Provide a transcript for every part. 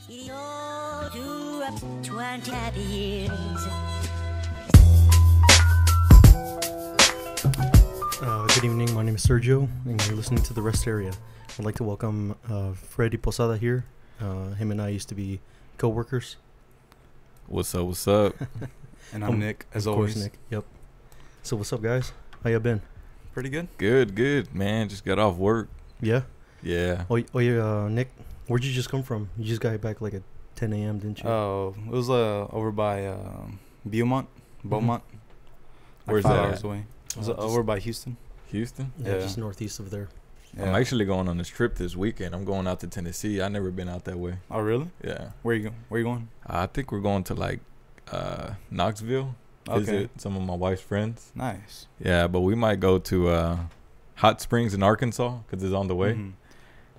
20 happy years. Good evening, my name is Sergio, and you're listening to The Rest Area. I'd like to welcome Freddy Posada here. Him and I used to be co-workers. What's up, what's up? And I'm Nick, as Of always. course, Nick. Yep. So what's up, guys? How y'all been? Pretty good. Good, man. Just got off work. Yeah? Yeah. Oh yeah, Nick, where'd you just come from? You just got back like at 10 a.m., didn't you? Oh, it was over by Beaumont. Like Where's 5 that hours at? away. It was just- over by Houston. Houston? Yeah, yeah. just northeast of there. Yeah. I'm actually going on this trip this weekend. I'm going out to Tennessee. I never been out that way. Oh, really? Yeah. Where you going? I think we're going to like Knoxville. Visit Okay. some of my wife's friends. Nice. Yeah, but we might go to Hot Springs in Arkansas because it's on the way. Mhm.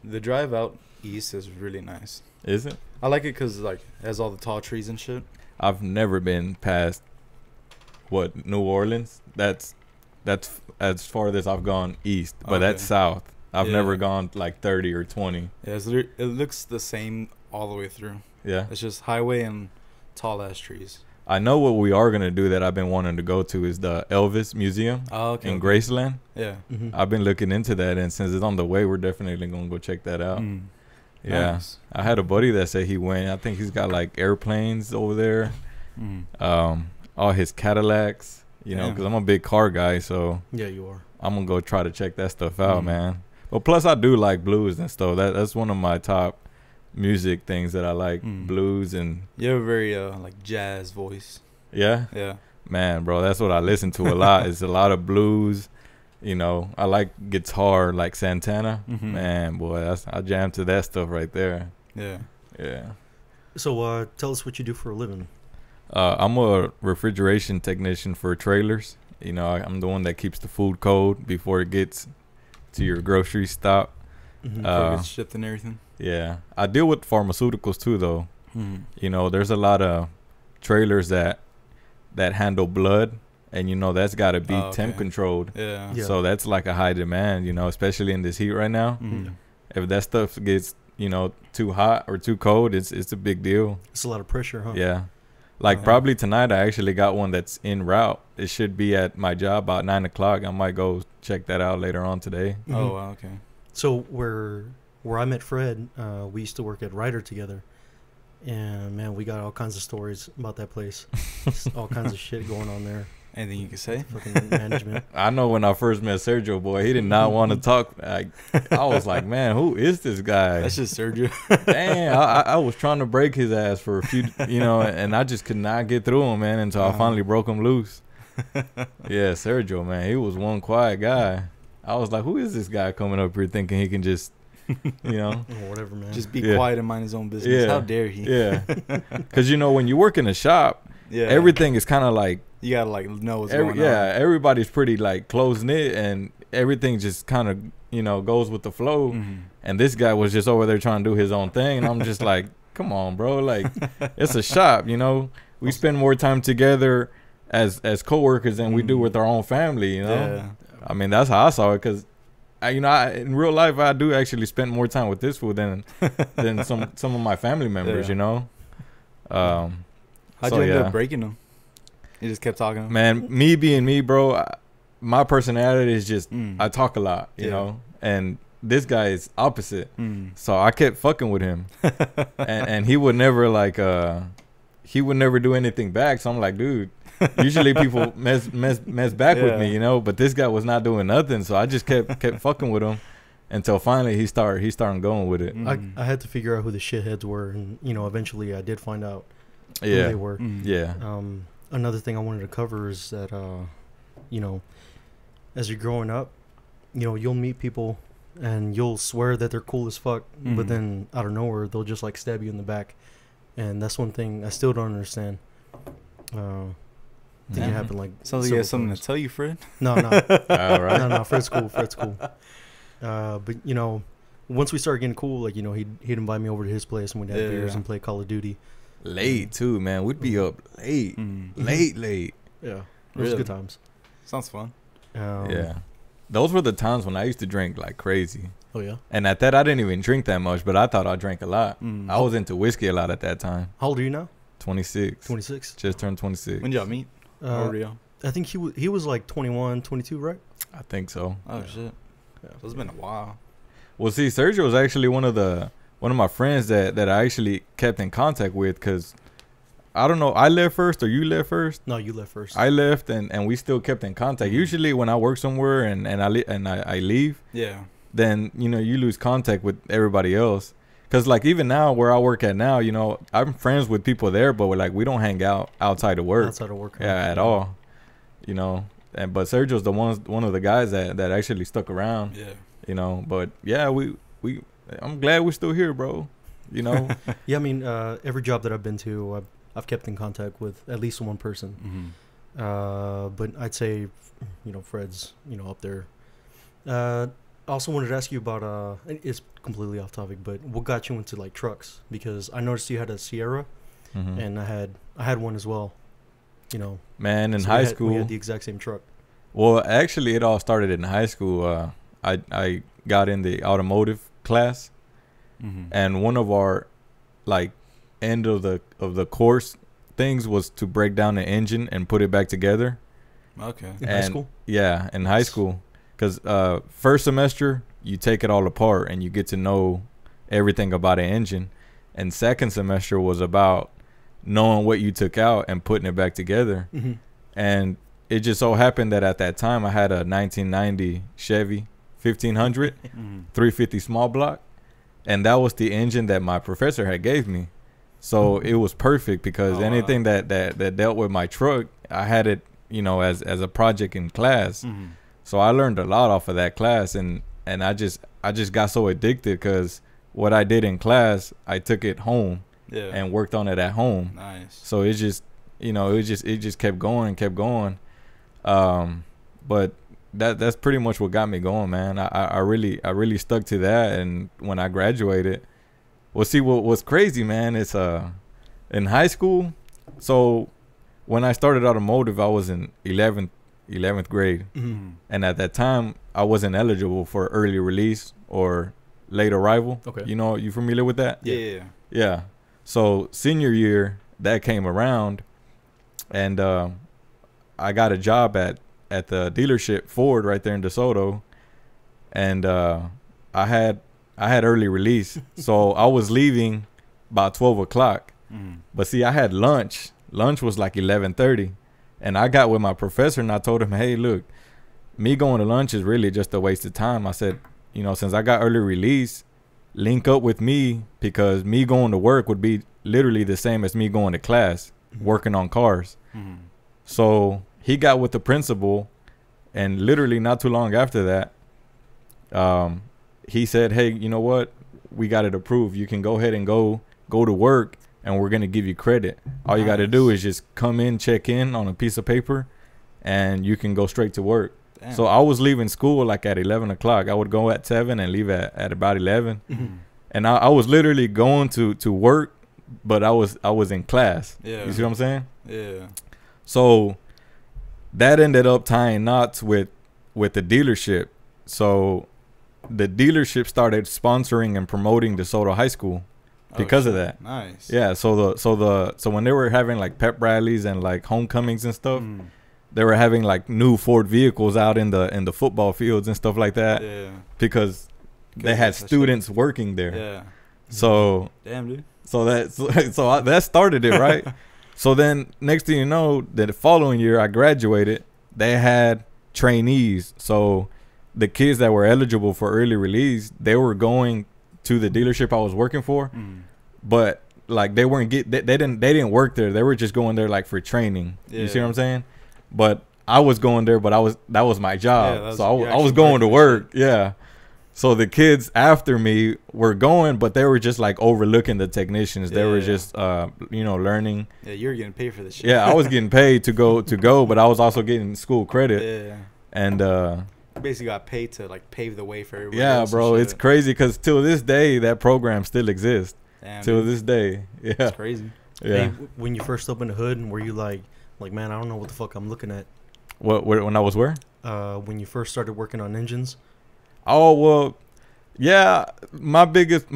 The drive out east is really nice. Is it? I like it because like it has all the tall trees and shit. I've never been past New Orleans. That's as far as I've gone east, but that's Okay. south. I've Yeah. never gone like 30 or 20. Yeah, it looks the same all the way through. Yeah. It's just highway and tall ass trees. I know what we are gonna do that I've been wanting to go to is the Elvis Museum Oh, okay. in Graceland. Yeah. Mm-hmm. I've been looking into that, and since it's on the way, we're definitely gonna go check that out. Mm. Yeah, Nice. I had a buddy that said he went. I think he's got like airplanes over there. Mm. All his Cadillacs. You know, Yeah. because I'm a big car guy, so Yeah, you are. I'm gonna go try to check that stuff out, Mm. man. But plus, I do like blues and stuff. That's one of my top music things that I like. Mm. Blues and You have a very like jazz voice. yeah. Yeah. Man, bro, that's what I listen to a lot. It's a lot of blues. You know, I like guitar like Santana. Mhm. Man, boy, I jam to that stuff right there. Yeah. Yeah. So tell us what you do for a living. I'm a refrigeration technician for trailers. You know, I'm the one that keeps the food cold before it gets to your grocery stop. Mm-hmm. Before it gets shipped and everything. Yeah. I deal with pharmaceuticals too, though. Mm. You know, there's a lot of trailers that handle blood, and you know that's got to be Oh, temp okay. controlled. Yeah. Yeah. So that's like a high demand, you know, especially in this heat right now. Mm. If that stuff gets, you know, too hot or too cold, it's a big deal. It's a lot of pressure, huh? Yeah. Like probably tonight I actually got one that's en route. It should be at my job about 9 o'clock. I might go check that out later on today. Mhm. Oh, wow, okay. So where I met Fred, we used to work at Ryder together, and man, we got all kinds of stories about that place. All kinds of shit going on there. Anything you can say? Fucking management. I know when I first met Sergio, boy, he did not want to talk. I was like, man, who is this guy? That's just Sergio. Damn, I was trying to break his ass for a few, you know, and I just could not get through him, man, until I finally broke him loose. Yeah, Sergio, man, he was one quiet guy. I was like, who is this guy coming up here thinking he can just, you know? Or whatever, man. Just be Yeah. quiet and mind his own business. Yeah. How dare he? Yeah. Because, you know, when you work in a shop, Yeah. everything is kind of like, You gotta like know what's going on. everybody's pretty like close knit, and everything just kind of, you know, goes with the flow. Mhm. And this guy was just over there trying to do his own thing, and I'm just like, come on, bro, like it's a shop, you know. We spend more time together as coworkers than we do with our own family, you know. Yeah. I mean, that's how I saw it, because in real life I do actually spend more time with this fool than some of my family members, Yeah. you know. How'd So, you end yeah. up breaking them? You just kept talking. Man, me being me, bro, my personality is just Mm. I talk a lot, you Yeah. know, and this guy is opposite. Mm. So I kept fucking with him, and he would never he would never do anything back. So I'm like, dude, usually people mess back with me, Yeah. you know, but this guy was not doing nothing. So I just kept fucking with him until finally he started going with it. Mm. I had to figure out who the shitheads were, and you know, eventually I did find out who Yeah, they were. Mm. yeah, Another thing I wanted to cover is that, you know, as you're growing up, you know, you'll meet people and you'll swear that they're cool as fuck, but Mhm. then out of nowhere they'll just like stab you in the back, and that's one thing I still don't understand. I think it Mhm. happened like Sounds like you have several something times. to tell you, Fred. No, no, all right. no. Fred's cool. But you know, once we started getting cool, like, you know, he'd invite me over to his place and we'd have Yeah, beers yeah. and play Call of Duty. Late too, man. We'd be up late, Mm. late. Yeah, it was Really? good times. Sounds fun. Yeah, those were the times when I used to drink like crazy. Oh yeah. And at that, I didn't even drink that much, but I thought I drank a lot. Mm. I was into whiskey a lot at that time. How old are you now? 26. 26. Just turned 26. When did y'all meet? How old are y'all? I think he was like 21, 22, right? I think so. Oh shit. Yeah. So it's been a while. Well, see, Sergio was actually one of my friends that I actually kept in contact with, because I don't know, I left first or you left first? No, you left first. I left and we still kept in contact. Usually when I work somewhere and I leave, Yeah. then you lose contact with everybody else. Cause like even now where I work at now, I'm friends with people there, but we don't hang out outside of work. Outside of work. Yeah, at all. But Sergio's one of the guys that actually stuck around. Yeah. But yeah, I'm glad we're still here, bro. Yeah, I mean, every job that I've been to, I've kept in contact with at least one person. Mm-hmm. But I'd say, Fred's, up there. I also wanted to ask you about, it's completely off topic, but what got you into like trucks? Because I noticed you had a Sierra, Mm-hmm. and I had one as well. Man, in So high we school. had the exact same truck. Well, actually, it all started in high school. I got in the automotive class, Mm-hmm. and one of our end of the course things was to break down the engine and put it back together. Okay. In high school? Yeah, in high school, because first semester you take it all apart and you get to know everything about an engine, and second semester was about knowing what you took out and putting it back together. Mm-hmm. And it just so happened that at that time I had a 1990 Chevy 1500 Mm-hmm. 350 small block, and that was the engine that my professor had gave me. So it was perfect, because Oh, anything wow. that dealt with my truck, I had it, as a project in class. Mm-hmm. So I learned a lot off of that class, and I just got so addicted, because what I did in class, I took it home Yeah. and worked on it at home. Nice. So it just it just kept going. But that's pretty much what got me going, man. I really stuck to that, and when I graduated, well, see, what's crazy, man, is in high school. So when I started automotive, I was in 11th grade, Mm-hmm. and at that time I wasn't eligible for early release or late arrival. Okay. You familiar with that? Yeah. Yeah. So senior year, that came around, and I got a job at the dealership Ford right there in DeSoto, and I had early release, so I was leaving about 12 o'clock. Mm-hmm. But see, I had lunch. Lunch was like 11:30, and I got with my professor and I told him, "Hey, look, me going to lunch is really just a waste of time." I said, since I got early release, link up with me, because me going to work would be literally the same as me going to class, working on cars. Mm-hmm. So he got with the principal, and literally not too long after that, he said, "Hey, you know what? We got it approved. You can go ahead and go to work, and we're gonna give you credit. All you got to do is just come in, check in on a piece of paper, and you can go straight to work." Damn. So I was leaving school like at 11 o'clock. I would go at 7 and leave at about 11. Mm-hmm. And I was literally going to work, but I was in class. Yeah. You see what I'm saying? Yeah. So that ended up tying knots with the dealership. So the dealership started sponsoring and promoting DeSoto High School because of that. Nice. Yeah. So when they were having like pep rallies and like homecomings and stuff, Mm. they were having like new Ford vehicles out in the football fields and stuff like that, Yeah. because they had students working there. Yeah. So Damn, dude. that started it, right? So then next thing you know, the following year I graduated, they had trainees. So the kids that were eligible for early release, they were going to the dealership I was working for, Mm. but like they didn't work there. They were just going there like for training. You see Yeah. what I'm saying? But I was going there, but that was my job. Yeah, So you're I was actually going to working work. Yeah. So the kids after me were going, but they were just like overlooking the technicians. They were Yeah. just learning. Yeah, you're getting paid for this shit. Yeah, I was getting paid to go, but I was also getting school credit. Yeah. And You basically got paid to like pave the way for everybody yeah, else and bro, shit. it's crazy, because till this day that program still exists. Damn, Till dude. this day. Yeah. It's crazy. Yeah. Hey, when you first opened the hood, were you like, man, I don't know what the fuck I'm looking at? When I was where? When you first started working on engines? Oh, well, Yeah, my biggest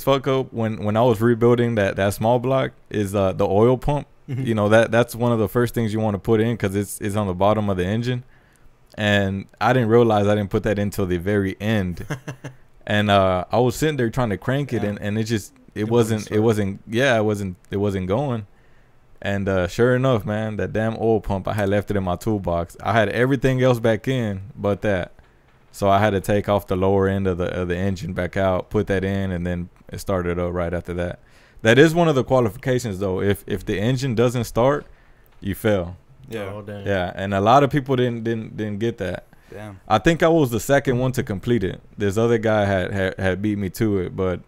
fuck up when I was rebuilding that small block is the oil pump. Mhm. You know, that's one of the first things you want to put in because it's on the bottom of the engine, and I didn't realize I didn't put that in till the very end. And I was sitting there trying to crank it, and it wasn't going. And sure enough, man, that damn oil pump, I had left it in my toolbox. I had everything else back in but that. So I had to take off the lower end of the engine back out, put that in, and then it started up right after that. That is one of the qualifications, though. If the engine doesn't start, you fail. Yeah. Oh, damn. Yeah, and a lot of people didn't get that. Damn. I think I was the second one to complete it. This other guy had beat me to it, but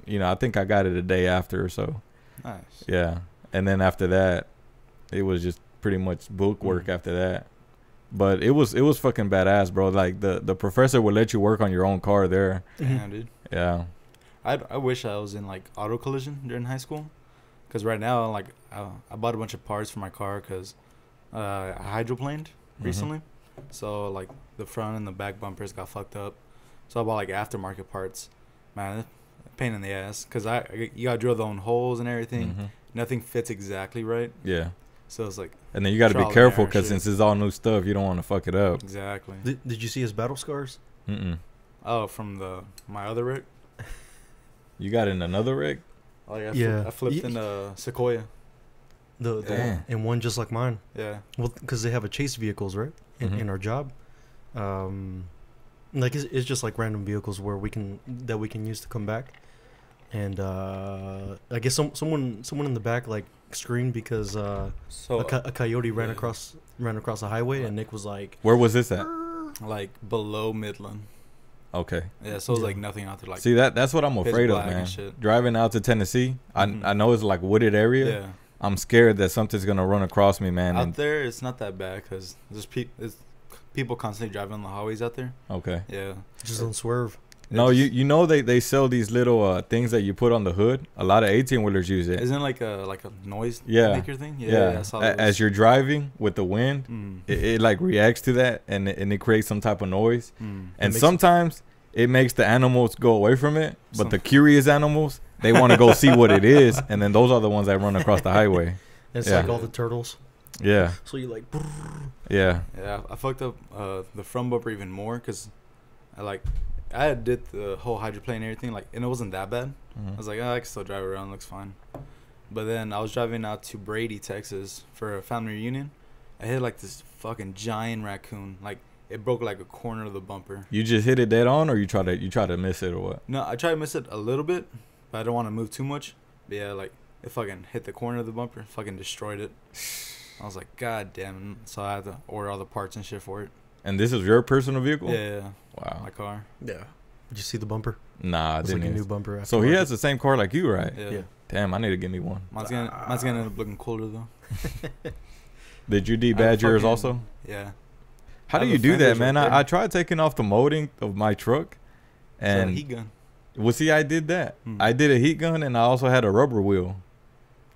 you know, I think I got it a day after or so. Nice. Yeah, and then after that, it was just pretty much book work after that. But it was fucking badass, bro. Like the professor would let you work on your own car there. Damn, dude. Yeah. I wish I was in like auto collision during high school, because right now like I bought a bunch of parts for my car because I hydroplaned recently, so like the front and the back bumpers got fucked up. So I bought like aftermarket parts. Man, pain in the ass because you gotta drill the own holes and everything. Nothing fits exactly right. Yeah. So it's like, and then you got to be trial and careful error because shit. since it's all new stuff, you don't want to fuck it up. exactly. Did you see his battle scars? Oh, from my other rig. You got in another rig? Like Yeah. I flipped in a Sequoia. The Damn. one, and one just like mine. Yeah. Well, because they have a chase vehicles, right? In our job, like it's just like random vehicles where we can use to come back, and I guess someone in the back like screamed because So a coyote ran yeah. across the highway, and Nick was like, Where was this at? like below Midland. Okay. Yeah. So it was Yeah. like nothing out there. Like See that's what I'm pitch afraid of, black and man. shit. Driving out to Tennessee, Mhm. I know it's like wooded area. yeah. I'm scared that something's gonna run across me, man. Out And, there, it's not that bad because there's people constantly driving on the highways out there. okay. Yeah. just don't swerve. No, It's- you know they sell these little things that you put on the hood. A lot of 18 wheelers use it. Isn't it like a noise Yeah. maker thing? Yeah. I saw As those. you're driving with the wind, Mm. it like reacts to that and it creates some type of noise. Mm. And makes- sometimes it makes the animals go away from it, but Some- the curious animals, they want to go see what it is, and then those are the ones that run across the highway. It's Yeah. like all the turtles. Yeah, So you like, yeah. Yeah, I fucked up the front bumper even more because I did the whole hydroplane and everything, like, and it wasn't that bad. I was like, oh, I can still drive around, looks fine. But then I was driving out to Brady, Texas for a family reunion. I hit like this fucking giant raccoon. Like it broke like a corner of the bumper. You just hit it dead on, or you try to miss it, or what? No, I tried to miss it a little bit, but I don't want to move too much. But yeah, like it fucking hit the corner of the bumper, fucking destroyed it. I was like, God damn. So I had to order all the parts and shit for it. And this is your personal vehicle? Yeah, Wow. my car. yeah. Did you see the bumper? Nah, I It's didn't. like a even- new bumper. So he aftermarket. has the same car like you, right? Yeah. Yeah. Damn, I need to get me one. Mine's gonna end up looking cooler though. Did you I debadge yours fucking- also? Yeah. How I do have you the do that, fenders man? right there. I tried taking off the molding of my truck, So and heat gun. well, see, I did that. Hmm. I did a heat gun, and I also had a rubber wheel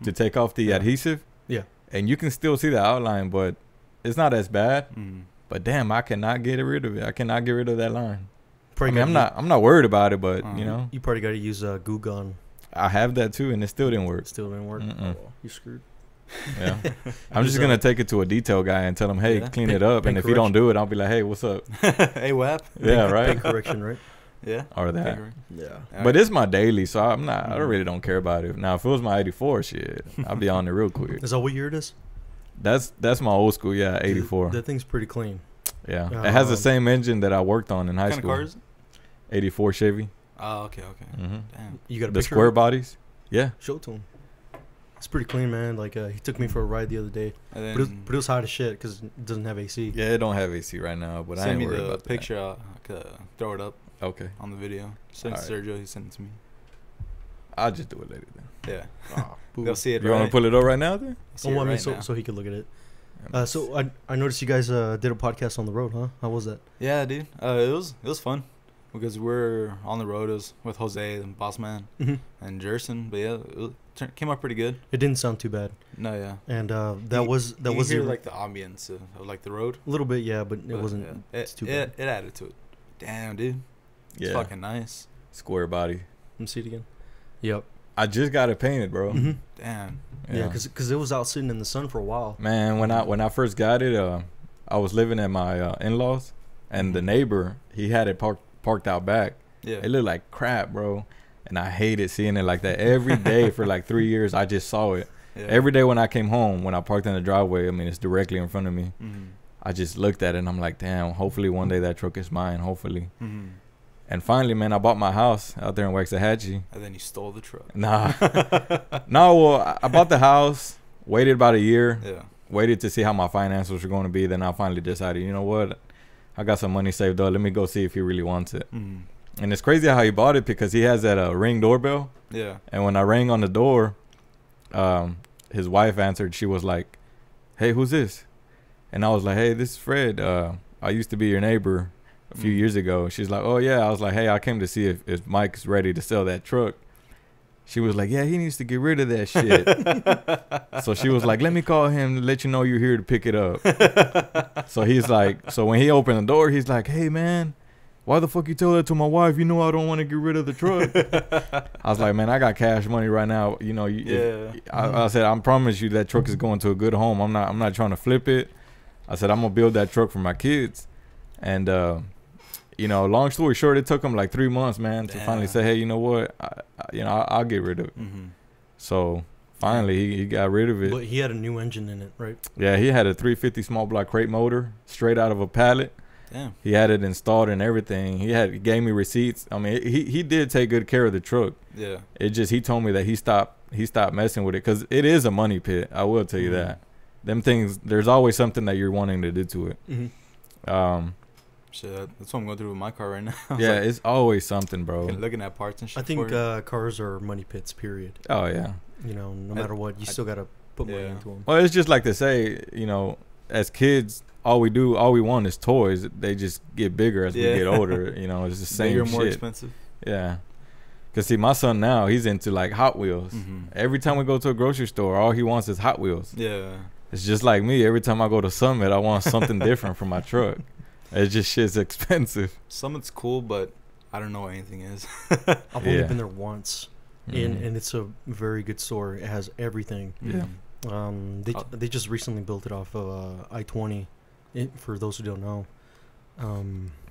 to take off the Yeah. adhesive. Yeah. And you can still see the outline, but it's not as bad. Mm. But damn, I cannot get rid of it. I cannot get rid of that line. I Probably mean, gotta I'm not worried about it, but Uh-huh. you know, You probably got to use Goo Gun. I have that too, and it still didn't It work. still didn't work. Mm-mm. Oh, well, you screwed. Yeah. I'm just Just, gonna take it to a detail guy and tell him, hey, Yeah. clean Paint- it up. And paint if he don't correction. do it, I'll be like, hey, what's up? Hey, WAP. Yeah, Paint right. correction, right? Yeah. Or that. Yeah. But it's my daily, so I'm not. I Mhm. really don't care about it. Now, if it was my '84 shit, I'd be on it real quick. Is that what year it is? That's my old school, yeah, '84. That thing's pretty clean. Yeah, it has the Um, same engine that I worked on in high What kind of school. car is it? '84 Chevy. Oh, okay. Hmm Damn. You got a The picture? square of it? bodies. Yeah. Show it to him. It's pretty clean, man. Like he took me for a ride the other day, And but then it was hot as shit because it doesn't have AC. Yeah, it don't have AC right now, but I send ain't me worried the about picture. I could throw it up that. Okay, on the video. Send it to Sergio. He sent it to me. I'll just do it later then. Yeah. Boo. They'll see it. You want to right. pull it up right now then? See Oh, it I mean, right so now. so he could look at it. So I noticed you guys did a podcast on the road, huh? How was that? Yeah, dude. It was fun because we're on the road. It was with Jose and Boss Man Mm-hmm. and Jerson. But yeah, came out pretty good. It didn't sound too bad, No, yeah. and that You- was you was hear the- like the ambience of like the road. a little bit, yeah, but it But, wasn't. yeah. It's too it bad. added to it. Damn, dude. It's Yeah. fucking nice. Square body. Let me see it again. Yep. I just got it painted, bro. Mm-hmm. Damn. Yeah, because it was out sitting in the sun for a while. Man, when I first got it, I was living at my in-laws, and the neighbor, he had it parked out back. Yeah. It looked like crap, bro. And I hated seeing it like that. Every day for like 3 years, I just saw it. Yeah. Every day when I came home, when I parked in the driveway, I mean, it's directly in front of me. Mm-hmm. I just looked at it, and I'm like, damn, hopefully one day that truck is mine, hopefully. Mm-hmm. And finally, man, I bought my house out there in Waxahachie. And then you stole the truck. Nah. No, well, I bought the house, waited about a year, Yeah. waited to see how my finances were going to be. Then I finally decided, you know what? I got some money saved up. Let me go see if he really wants it. Mm-hmm. And it's crazy how he bought it because he has that Ring doorbell. Yeah. And when I rang on the door, his wife answered. She was like, "Hey, who's this?" And I was like, "Hey, this is Fred. I used to be your neighbor a few years ago." She's like, "Oh, yeah." I was like, "Hey, I came to see if Mike's ready to sell that truck." She was like, "Yeah, he needs to get rid of that shit." So she was like, "Let me call him to let you know you're here to pick it up." So he's like, so when he opened the door, he's like, "Hey, man, why the fuck you tell that to my wife? You know I don't want to get rid of the truck." I was like, "Man, I got cash money right now. You know, I said, I promise you that truck is going to a good home. I'm not trying to flip it." I said, "I'm gonna build that truck for my kids." And you know, long story short, it took him like 3 months, man, to finally say, "Hey, you know what? I'll get rid of it." Mm-hmm. So finally, he got rid of it. But he had a new engine in it, right? Yeah, he had a 350 small block crate motor straight out of a pallet. Damn. He had it installed and everything. He gave me receipts. I mean, he did take good care of the truck. Yeah. It just, he told me that he stopped messing with it because it is a money pit. I will tell you that. Them things, there's always something that you're wanting to do to it. Mm-hmm. Shit, that's what I'm going through with my car right now. Yeah, like, it's always something, bro. looking at parts and shit. I think for it. cars are money pits, period. Oh, yeah. You know, no matter what, you still got to put money into them. Well, it's just like they say, you know, as kids, all we want is toys. They just get bigger as we get older. You know, it's the same bigger, shit. more expensive. Yeah. Because, see, my son now, he's into, like, Hot Wheels. Mm-hmm. Every time we go to a grocery store, all he wants is Hot Wheels. Yeah. It's just like me. Every time I go to Summit, I want something different for my truck. It's just shit's expensive. Summit's cool, but I don't know what anything is. I've only been there once, and it's a very good store. It has everything. Yeah. They just recently built it off of I-20. For those who don't know.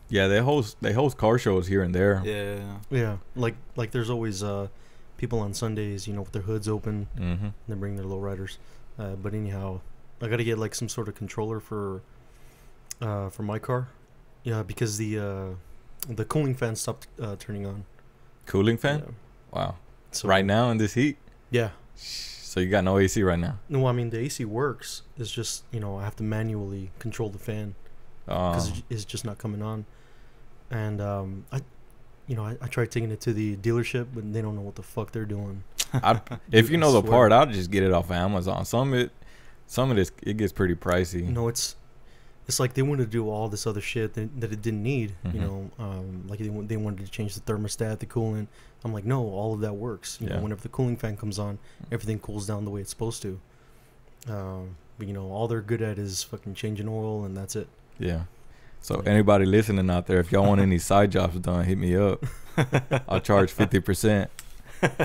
Yeah, they host car shows here and there. Yeah. Yeah, like there's always people on Sundays, you know, with their hoods open. Mm-hmm. And they bring their lowriders. But anyhow, I gotta get like some sort of controller for my car. Yeah, because the cooling fan stopped turning on. Cooling fan? Yeah. Wow. So Right now in this heat? Yeah. So you got no AC right now? No, I mean the AC works. It's just, you know, I have to manually control the fan because it's just not coming on. And I tried taking it to the dealership, but they don't know what the fuck they're doing. If you know the swear. part, I'll just get it off of Amazon. Some of this, it gets pretty pricey. You know, it's like they wanted to do all this other shit that it didn't need. You know, like they wanted to change the thermostat, the coolant. I'm like, no, all of that works. You know, whenever the cooling fan comes on, everything cools down the way it's supposed to. But you know, all they're good at is fucking changing oil, and that's it. Yeah. So anybody listening out there, if y'all want any side jobs done, hit me up. I'll charge 50%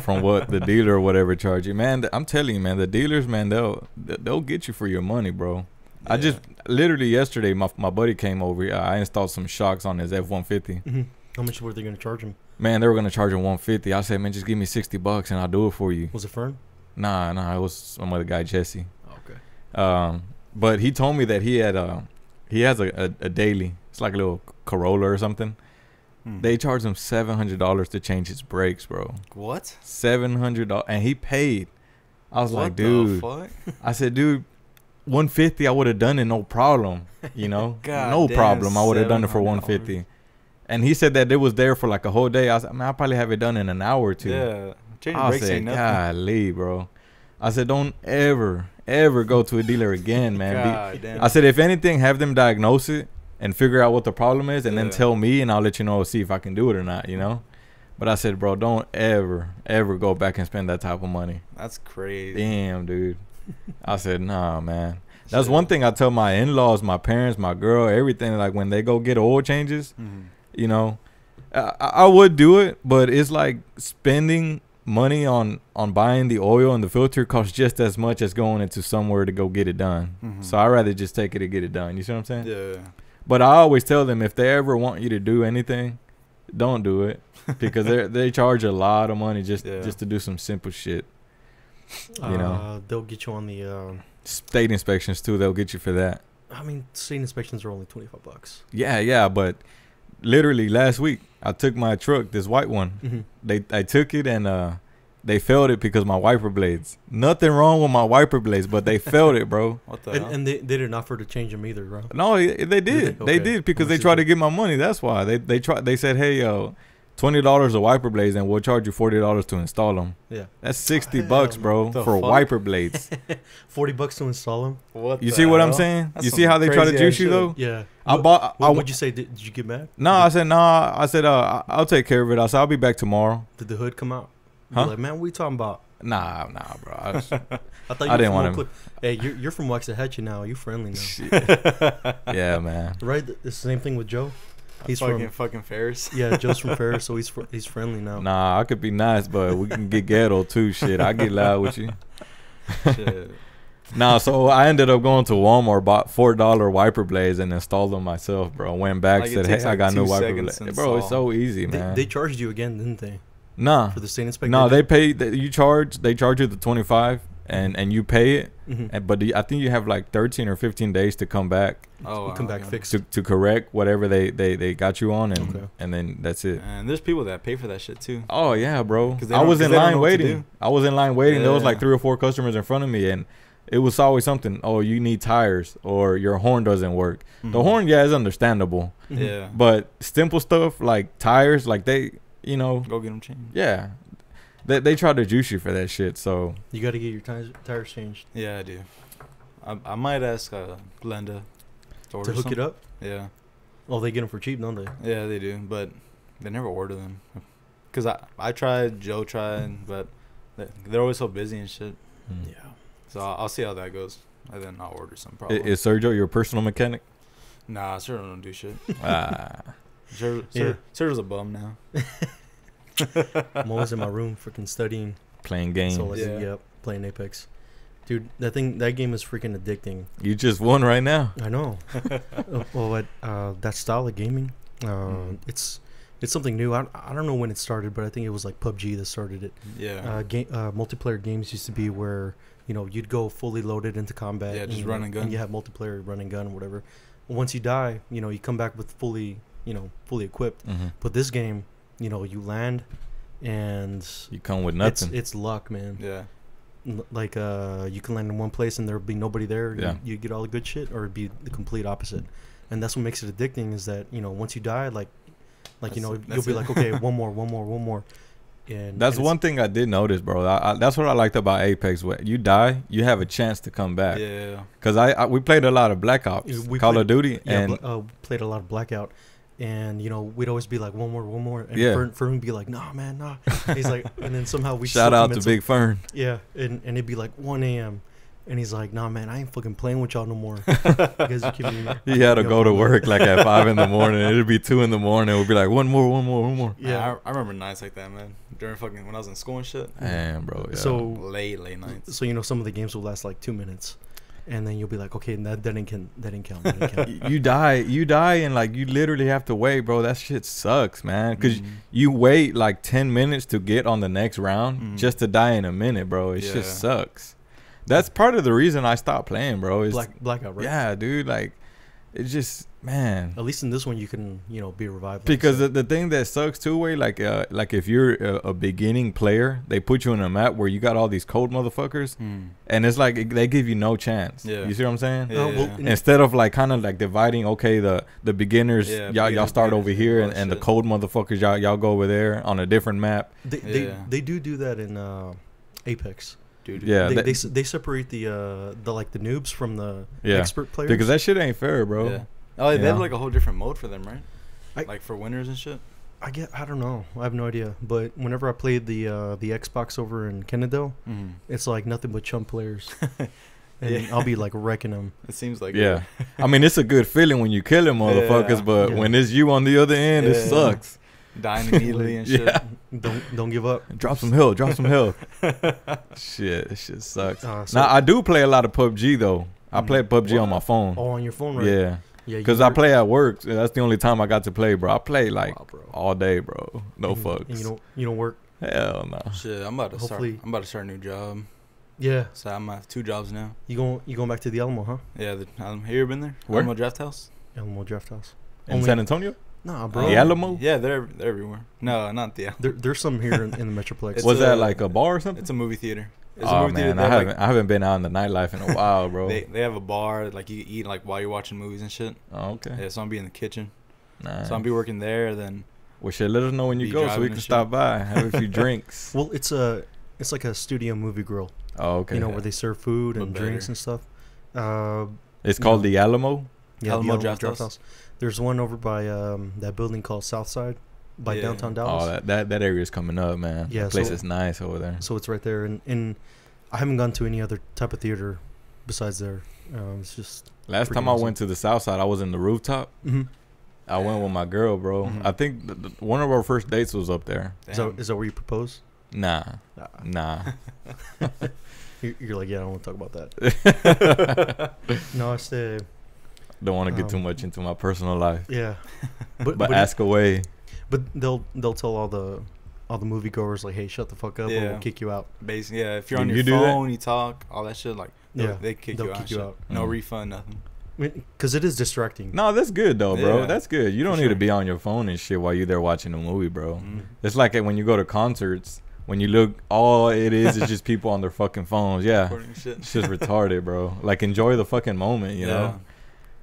from what the dealer or whatever charge you. Man, I'm telling you, man, the dealers, man, they'll get you for your money, bro. Yeah. I just literally yesterday, my buddy came over. I installed some shocks on his F-150. How much were they going to charge him? Man, they were going to charge him $150. I said, man, just give me $60 and I'll do it for you. Was it Fern? Nah, it was some other guy, Jesse. Oh, okay. But he told me that he has a daily. It's like a little Corolla or something. They charged him $700 to change his brakes, bro. What? $700, and he paid. I was like, the dude. fuck? I said, dude, $150, I would have done it, no problem. You know, no problem. I would have done it for $150. And he said that it was there for like a whole day. I was like, man, I'll probably have it done in an hour or two. Yeah, change I brakes said, ain't nothing. golly, bro. I said, don't ever go to a dealer again, man. God damn. I said, if anything, have them diagnose it and figure out what the problem is, and then tell me, and I'll let you know, see if I can do it or not, you know. But I said, bro, don't ever go back and spend that type of money. That's crazy. Damn, dude. I said, nah, man. That's one thing I tell my in-laws, my parents, my girl, everything. Like when they go get oil changes, you know, I would do it, but it's like spending money on buying the oil and the filter costs just as much as going into somewhere to go get it done. Mm-hmm. So I'd rather just take it to get it done. You see what I'm saying? Yeah. But I always tell them if they ever want you to do anything, don't do it because they charge a lot of money just to do some simple shit. You know, they'll get you on the state inspections too. They'll get you for that. I mean, state inspections are only $25. Yeah, but literally last week I took my truck, this white one. I took it and they failed it because my wiper blades. Nothing wrong with my wiper blades, but they failed it, bro. What the hell? And they didn't offer to change them either, bro. No, they did. Okay. They did because they tried to get my money. That's why they said, hey, $20 of wiper blades, and we'll charge you $40 to install them. Yeah, that's $60, bro, for wiper blades. $40 to install them. What you see what I'm saying? That's you see how they try to juice you though? Yeah. What would you say? Did you get mad? No, I said no. I said I'll take care of it. I said I'll be back tomorrow. Did the hood come out? Huh? Like, man, what are you talking about? Nah, bro. I thought you I didn't want him. Hey, you're from Waxahachie now. You friendly now? Yeah, man. Right. The same thing with Joe. He's fucking Ferris. Yeah, Joe's from Ferris, so he's friendly now. Nah, I could be nice, but we can get ghetto too. Shit, I get loud with you. Shit. Nah, so I ended up going to Walmart, bought $4 wiper blades, and installed them myself, bro. Went back, Like, said, "Hey, I got new wiper blades." Bro, it's so easy, man. They charged you again, didn't they? Nah, for the state inspector. No, they paid. They charge you the $25, and you pay it. Mm-hmm. But I think you have like 13 or 15 days to come back. Oh, come back fixed to correct whatever they got you on, and then that's it. And there's people that pay for that shit too. Oh yeah, bro. I was in line waiting. There was like 3 or 4 customers in front of me, and it was always something. Oh, you need tires, or your horn doesn't work. Mm-hmm. The horn, yeah, is understandable. Yeah. But simple stuff like tires, like they, go get them changed. Yeah. They try to juice you for that shit, so you got to get your tires changed. Yeah, I do. I might ask Glenda to hook it up. Yeah. Oh, they get them for cheap, don't they? Yeah, they do, but they never order them. Cause I tried, Joe tried, but they're always so busy and shit. Yeah. So I'll see how that goes, and then I'll order some. Probably. Is Sergio your personal mechanic? Nah, Sergio don't do shit. Sergio's a bum now. I'm always in my room freaking studying, playing games. So playing Apex. Dude, that game is freaking addicting. You just won right now. I know. That style of gaming, it's something new. I don't know when it started, but I think it was like PUBG that started it. Yeah. Multiplayer games used to be where you'd go fully loaded into combat. Yeah, just run and gun. And you have multiplayer run and gun or whatever. Once you die, you come back with fully equipped. Mm-hmm. But this game, you land and you come with nothing. It's luck, man. Yeah. Like you can land in one place and there'll be nobody there. Yeah. You get all the good shit, or it'd be the complete opposite. And that's what makes it addicting, is that once you die, you'll be like, okay, one more. And that's one thing I did notice, bro. That's what I liked about Apex. When you die, you have a chance to come back. Yeah. Because we played a lot of Black Ops, Call of Duty, and played a lot of Blackout. And we'd always be like one more, and Fern would be like, nah, man, nah. He's like, and then somehow we shout out to Big Fern. Yeah, and it'd be like 1 a.m. and he's like, nah, man, I ain't fucking playing with y'all no more. Because he had to go to work like at 5 in the morning. It'd be 2 in the morning. We'd be like, one more. Yeah, I remember nights like that, man. During when I was in school and shit. Damn, bro. Yeah. So late nights. So some of the games will last like 2 minutes. And then you'll be like, okay, that didn't count. You die, and like you literally have to wait, bro. That shit sucks, man. Because you wait like 10 minutes to get on the next round just to die in a minute, bro. It just sucks. That's part of the reason I stopped playing, bro. Is Blackout, right? Yeah, dude. Like, it's just, man. At least in this one, you can be revived. Because the thing that sucks too, like if you're a beginning player, they put you in a map where you got all these cold motherfuckers, and it's like they give you no chance. Yeah. You see what I'm saying? Yeah. Instead of like kind of like dividing, okay, the beginners, y'all start over here, and the cold motherfuckers, y'all go over there on a different map. They do that in Apex. Dude, yeah, they separate the noobs from the expert players, because that shit ain't fair, bro. Yeah. Oh, they have like a whole different mode for them, right? Like for winners and shit. I don't know. I have no idea. But whenever I played the Xbox over in Canada, it's like nothing but chump players, and I'll be like wrecking them. It seems like I mean, it's a good feeling when you kill them motherfuckers, but when it's you on the other end, it sucks. dying immediately and shit. Yeah. Don't give up. Drop some health. Drop some health. Shit, this shit sucks. So- Now I do play a lot of PUBG though. I play PUBG on my phone. Oh, on your phone, right? Yeah. Yeah. Because I play at work. That's the only time I got to play, bro. I play like Wow, bro. all day, bro. No And fucks. you don't work. Hell no. Shit, I'm about to Hopefully- start. I'm about to start a new job. Yeah. So I'm have 2 jobs now. You going back to the Alamo, huh? Yeah, have you ever been there? Where? Alamo Draft House. Alamo Draft House. In San Antonio? Nah, bro. The Alamo? Yeah, they're everywhere. No, not the Alamo. There's some here in the Metroplex. It's Was that a- like a bar or something? It's a movie theater. It's a Oh movie theater. man, They have, like, I haven't been out in the nightlife in a while, bro. they have a bar like you can eat like while you're watching movies and shit. Oh, okay. Yeah, so I'm be in the kitchen. Nice. So I'm be working there. Then Well, shit, let us know when you Be go so driving we and can shit. stop by, have a few drinks. Well, it's like a studio movie grill. Oh, okay. You know, where they serve food But and drinks better. and stuff. It's called the Alamo. Yeah, Alamo the Alamo Draft House. There's one over by that building called Southside, by Yeah. downtown Dallas. Oh, that area is coming up, man. Yeah, That place so- is nice over there. So it's right there, and I haven't gone to any other type of theater besides there. It's just Last freaking time I awesome. went to the South Side, I was in the rooftop. I went with my girl, bro. Mhm. I think one of our first dates was up there. damn. is that where you propose? Nah. Nah. You're like, yeah, I don't want to talk about that. No, it's the Don't want to get too much into my personal life. yeah, But ask away. But they'll tell all the moviegoers like, hey, shut the fuck up, or Yeah. we'll kick you out. Basically, yeah. If you're on You your do that? phone, you talk, all that shit. Like, Yeah, they kick they'll you out. kick and you shit. out. No Mm. refund, nothing. Because it is distracting. No, that's good though, bro. Yeah, That's good. You don't for need to sure. be on your phone and shit while you're there watching a movie, bro. Mm. It's like when you go to concerts. When you look, all it is just people on their fucking phones. Yeah, Recording shit. it's just retarded, bro. Like enjoy the fucking moment, you know.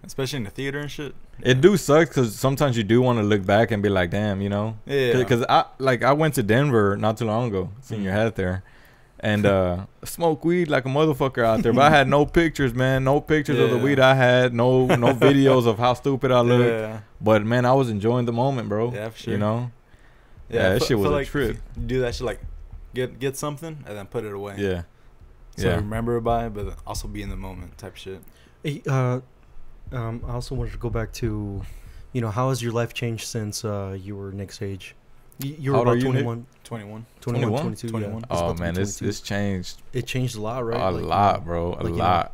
Especially in the theater and shit. It do suck because sometimes you do want to look back and be like, damn, you know. Yeah. Because I went to Denver not too long ago, seen your hat there, and smoked weed like a motherfucker out there. But I had no pictures, man. No pictures of the Yeah. weed I had. No videos of how stupid I looked. Yeah. But man, I was enjoying the moment, bro. Yeah, for sure. You know. Yeah, Yeah, I that feel- shit was feel a like trip. if you do that shit, like get something and then put it away. Yeah. So Yeah. remember it by, but also be in the moment type shit. Hey, I also wanted to go back to, how has your life changed since you were Nick's age? You were How old are about you, Nick? 21, 21. 21, 21? 22, 21. yeah. It's Oh about to be man, 22. it's changed It changed a lot, right? a Like, lot, bro. A like, lot.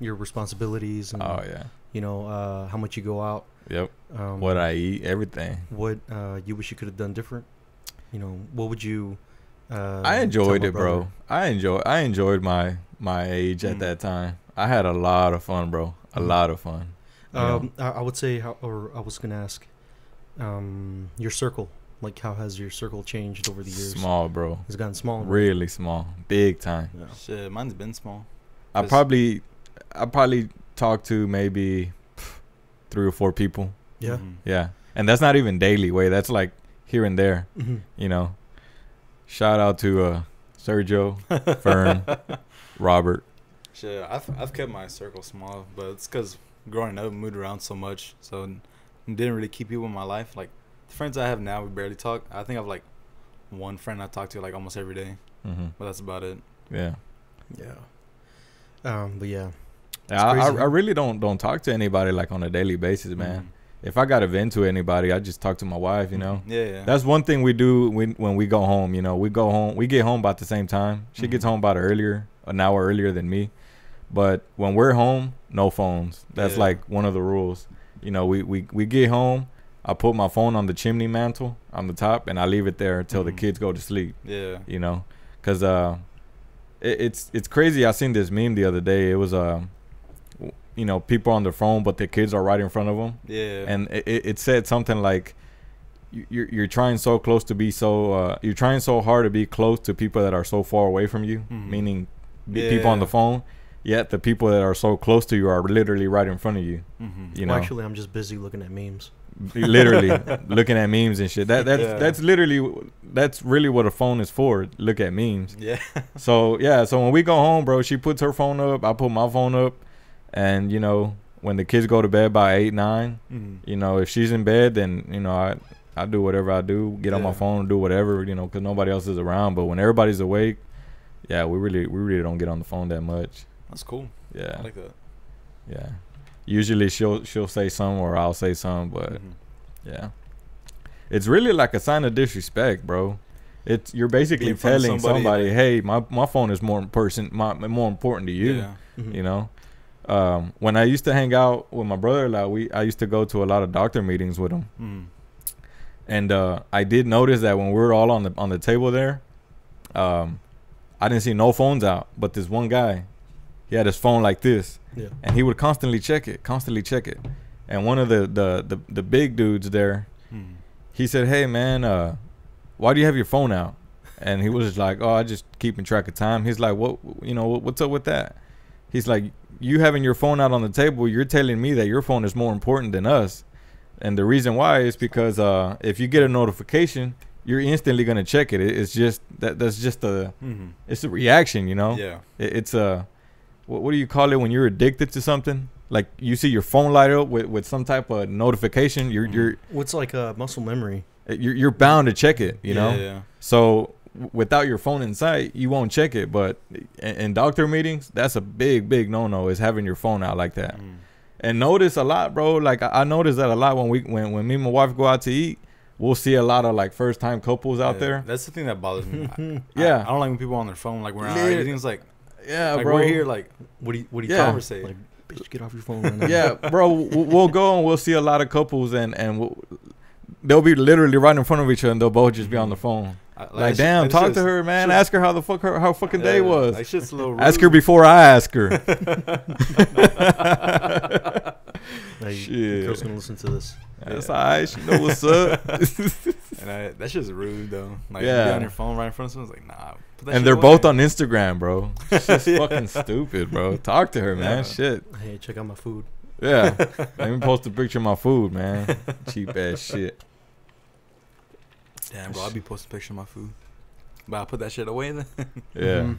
Your responsibilities and Oh yeah. how much you go out. Yep. What What I eat, everything. you wish you could have done different. What would you? I tell enjoyed my it, bro. brother? I enjoyed my age at Mm. that time. I had a lot of fun, bro. A Mm. lot of fun. You know? I would say I was gonna ask, your circle. Like, how has your circle changed over the years? Small, bro. It's gotten smaller. Really small. Big time. Yeah. Shit, mine's been small. I probably talk to maybe 3 or 4 people. Yeah. Mhm. Yeah. And that's not even daily way. That's like here and there, Mm-hmm. you know. Shout out to Sergio, Fern, Robert. Shit, I've kept my circle small, but it's because growing up, moved around so much, so didn't really keep people in my life. Like the friends I have now, we barely talk. I think I've like one friend I talk to like almost every day, Mm-hmm. but that's about it. Yeah. Yeah. But yeah. I crazy. really don't talk to anybody like on a daily basis, man. If I got to vent to anybody, I just talk to my wife, you know. Yeah. That's one thing we do when we go home, you know. We get home about the same time. She gets home about an hour earlier than me. But when we're home, no phones. That's Yeah. like one of the rules. You know, we get home, I put my phone on the chimney mantle on the top, and I leave it there until the kids go to sleep. Yeah. You know, because it's crazy. I seen this meme the other day. It was people on their phone, but their kids are right in front of them. Yeah. And it said something like, you're trying so close to be so you're trying so hard to be close to people that are so far away from you, meaning people on the phone. Yet the people that are so close to you are literally right in front of you. You know, Well, actually, I'm just busy looking at memes. literally looking at memes and shit. That's really what a phone is for. Look at memes. Yeah. So when we go home, bro, she puts her phone up, I put my phone up, and when the kids go to bed by 8, 9, if she's in bed, then I do whatever I do, get on my phone, do whatever, because nobody else is around. But when everybody's awake, yeah, we really don't get on the phone that much. That's cool. Yeah, I like that. yeah. Usually she'll say some or I'll say some, but yeah. it's really like a sign of disrespect, bro. You're basically Be in front of telling somebody, somebody, hey, my phone is more important to you. Yeah. Mhm. You know, when I used to hang out with my brother a lot, I used to go to a lot of doctor meetings with him, and I did notice that when we were all on the table there, I didn't see no phones out, but this one guy, he had his phone like this, and he would constantly check it, and one of the big dudes there, he said, hey man, why do you have your phone out? And he was just like, oh, I just keeping track of time. He's like, what's up with that? He's like, you having your phone out on the table, you're telling me that your phone is more important than us. And the reason why is because if you get a notification, you're instantly gonna check it. It's just that's just it's a reaction, you know. Yeah. It's a what do you call it when you're addicted to something? Like you see your phone light up with some type of notification. You're What's like a muscle memory? You're bound to check it, you know. Yeah. So without your phone in sight, you won't check it. But in doctor meetings, that's a big no is having your phone out like that. And notice a lot, bro. Like I notice that a lot when me and my wife go out to eat. We'll see a lot of like first time couples out there. That's the thing that bothers me. Yeah. I don't like when people are on their phone. Like we're out eating. It's like, Yeah, like bro. we're here. Like, What do you conversate. Like, bitch, get off your phone right now. Yeah, bro. We'll go and we'll see a lot of couples and they'll be literally right in front of each other and they'll both just be on the phone. Like, damn, talk to her, man. Ask her how the fuck her fucking day was. Like, shit's a little rude. Ask her before I ask her. Like, Shit. girl's gonna listen to this. That's alright. She know what's up. And that shit's rude though. Like, Yeah. you be on your phone right in front of someone. It's like, nah. Put that And shit they're away. both on Instagram, bro. It's just Yeah. fucking stupid, bro. Talk to her, man. Yeah. Shit. Hey, check out my food. Yeah. Let me post a picture of my food, man. Cheap ass shit. Damn, bro. I'll be posting pictures of my food. But I put that shit away then. Yeah. Mhm.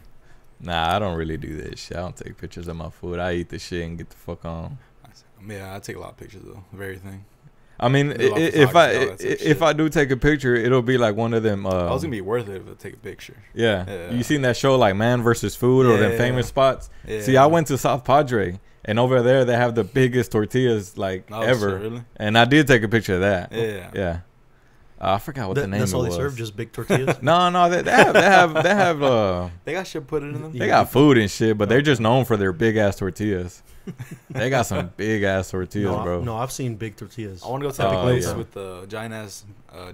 Nah, I don't really do that shit. I don't take pictures of my food. I eat the shit and get the fuck on. Yeah, I take a lot of pictures though of everything. I mean, Do a lot of if photography, all that type of if shit. I do take a picture, it'll be like one of them. I was gonna be worth it if I take a picture. Yeah. Yeah. You seen that show like Man versus Food or them Yeah. famous spots? Yeah. See, I went to South Padre and over there they have the biggest tortillas like Oh, ever. shit, really? And I did take a picture of that. Yeah. Yeah. I forgot what the name That's all was. they serve, just big tortillas. No, they have They got shit put it in them. they got food and shit, but they're just known for their big ass tortillas. They got some big ass tortillas, bro. No, I've seen big tortillas. I want to go to a Oh, place yeah. with the giant ass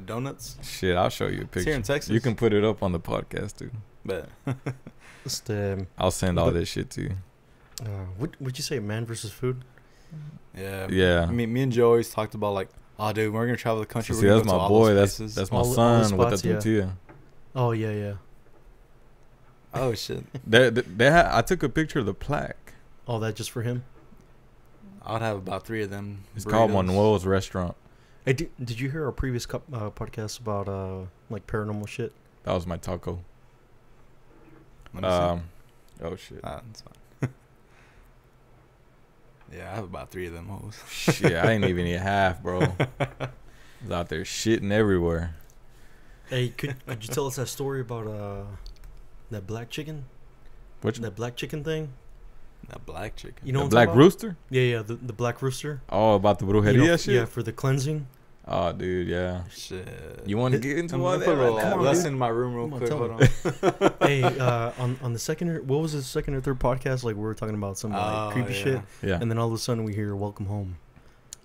donuts. Shit, I'll show you a It's picture. here in Texas. You can put it up on the podcast too. But It's the I'll send all this shit to you. would you say man versus food? yeah, Yeah. Me and Joe always talked about like, oh, dude, we're gonna travel the country. See, we're gonna that's go to my all boy. those That's places. my All the son with spots, the yeah. tortilla. Oh yeah. Oh shit! I took a picture of the plaque. All that just for him. I'd have about 3 of them. It's called burritos. Manuel's Restaurant. Hey, did you hear our previous podcast about like paranormal shit? That was my taco. Let me see. Oh shit. That's fine. Yeah, I have about 3 of them hoes. Shit, I ain't even eat half, bro. I was out there shitting everywhere. Hey, could you tell us that story about that black chicken? Which That black chicken thing? That black chicken. You know the what I'm Black talking about? Rooster? Yeah, the black rooster. Oh, about the You brujeria know, shit? yeah, for the cleansing. Oh, dude, yeah. Shit. You want to get into I'm all gonna that put a right little now? on, lesson dude. in my room real Come on, quick. tell Hold on. Hey, on the second, what was the second or third podcast? Like we were talking about some like creepy yeah. shit, Yeah. and then all of a sudden we hear "Welcome Home."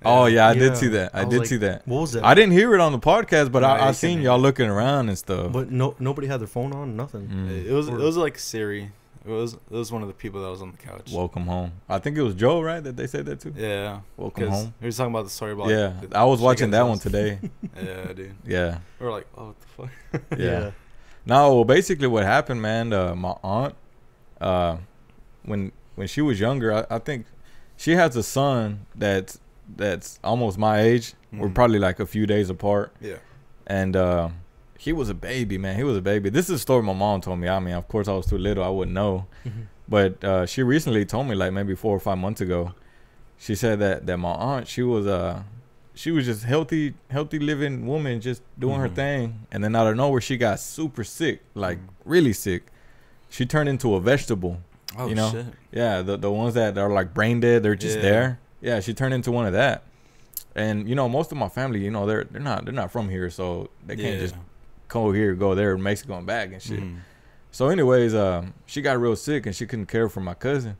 Oh, yeah, I Yeah. did see that. I I was did like- see that. What was that? I didn't hear it on the podcast, but No, I you seen can y'all hear it. looking around and stuff. But nobody had their phone on. Nothing. Mm. It was like Siri. It was one of the people that was on the couch. Welcome home. I think it was Joe, right? That they said that too. Yeah. Welcome 'Cause home. he was talking about the story about. Yeah, the I was watching chicken that one house. today. Yeah, dude. Yeah, We were like, oh, what the fuck? yeah. No, well, basically what happened, man. My aunt, when she was younger, I think she has a son that's almost my age. We're Mhm. probably like a few days apart, Yeah. and he was a baby, man. He was a baby. This is a story my mom told me. I mean, of course, I was too little. I wouldn't know. Mhm. But she recently told me, like maybe 4 or 5 months ago, she said that my aunt, she was just healthy living woman, just doing her Mhm. thing, and then out of nowhere she got super sick, like really sick. She turned into a vegetable. Oh You know? shit. Yeah, the ones that are like brain dead, they're just Yeah. there. Yeah, she turned into one of that, And you know, most of my family, you know, they're not from here, so they can't just go here, go there, Mexico and back and shit. So anyways, she got real sick and she couldn't care for my cousin.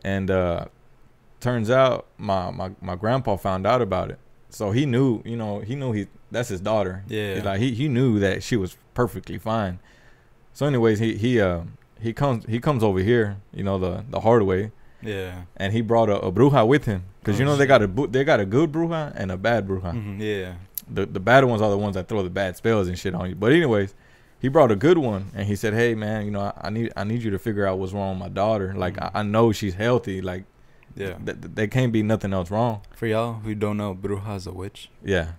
And turns out my grandpa found out about it. So he knew, you know, that's his daughter. Yeah. Like he knew that she was perfectly fine. So anyways, he comes over here, you know, the hard way. Yeah. And he brought a bruja with him, because you know they got a good bruja and a bad bruja. Yeah. The bad ones are the ones that throw the bad spells and shit on you. But anyways, he brought a good one, and he said, "Hey man, you know, I need you to figure out what's wrong with my daughter. Like I know she's healthy. Like there can't be nothing else wrong." For y'all who don't know, bruja's a witch. Yeah,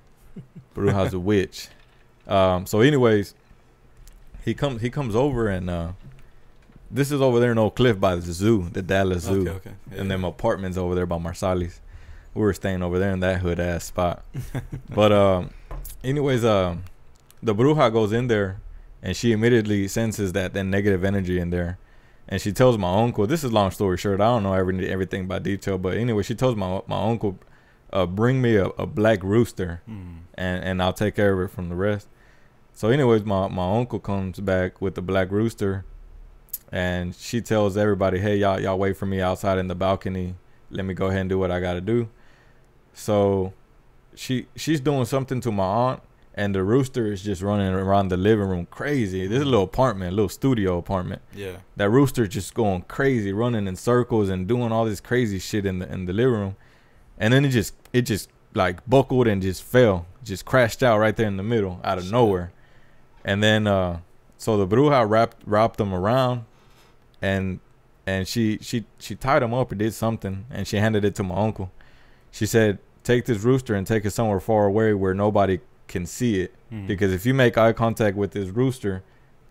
bruja's a witch. So anyways, he comes over, and this is over there in Oak Cliff by the zoo, the Dallas Zoo. Okay. Yeah. And them apartments over there by Marsalis. We were staying over there in that hood ass spot. But anyways, the bruja goes in there, and she immediately senses that negative energy in there. And she tells my uncle, this is long story short, I don't know everything by detail, but anyway, she tells my uncle, bring me a black rooster, and I'll take care of it from the rest. So anyways, my uncle comes back with the black rooster, and she tells everybody, hey, y'all wait for me outside in the balcony. Let me go ahead and do what I got to do. So she's doing something to my aunt, and the rooster is just running around the living room crazy. This is a little apartment, a little studio apartment. Yeah. That rooster just going crazy, running in circles and doing all this crazy shit in the living room. And then it just like buckled and just fell, just crashed out right there in the middle out of nowhere. And then so the bruja wrapped them around, and she tied him up or did something, and she handed it to my uncle. She said, take this rooster and take it somewhere far away where nobody can see it, because if you make eye contact with this rooster,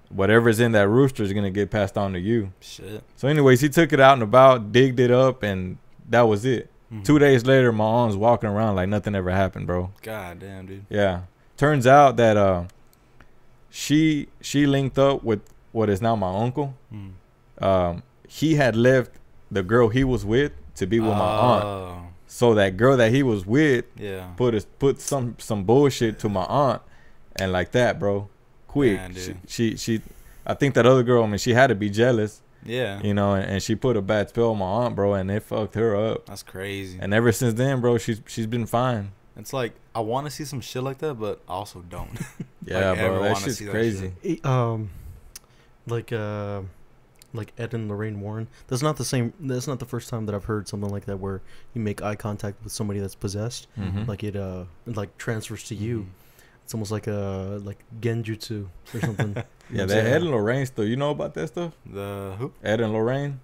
whatever's in that rooster is gonna get passed on to you. Shit. So anyways, he took it out and about, digged it up, and that was it. 2 days later, my aunt's walking around like nothing ever happened, bro. God damn, dude. Yeah. Turns out that she linked up with what is now my uncle. He had left the girl he was with to be with my aunt. So that girl that he was with put some bullshit to my aunt, and like that, bro, quick. Man, she I think that other girl, I mean, she had to be jealous. Yeah. You know, and she put a bad spell on my aunt, bro, and it fucked her up. That's crazy. And ever since then, bro, she's been fine. It's like I want to see some shit like that, but I also don't. Yeah, like, bro, that shit's crazy. Like Ed and Lorraine Warren. That's not the first time that I've heard something like that where you make eye contact with somebody that's possessed. Like it like transfers to you. It's almost like a genjutsu or something. Yeah, that Ed and Lorraine stuff. You know about that stuff? The who? Ed and Lorraine.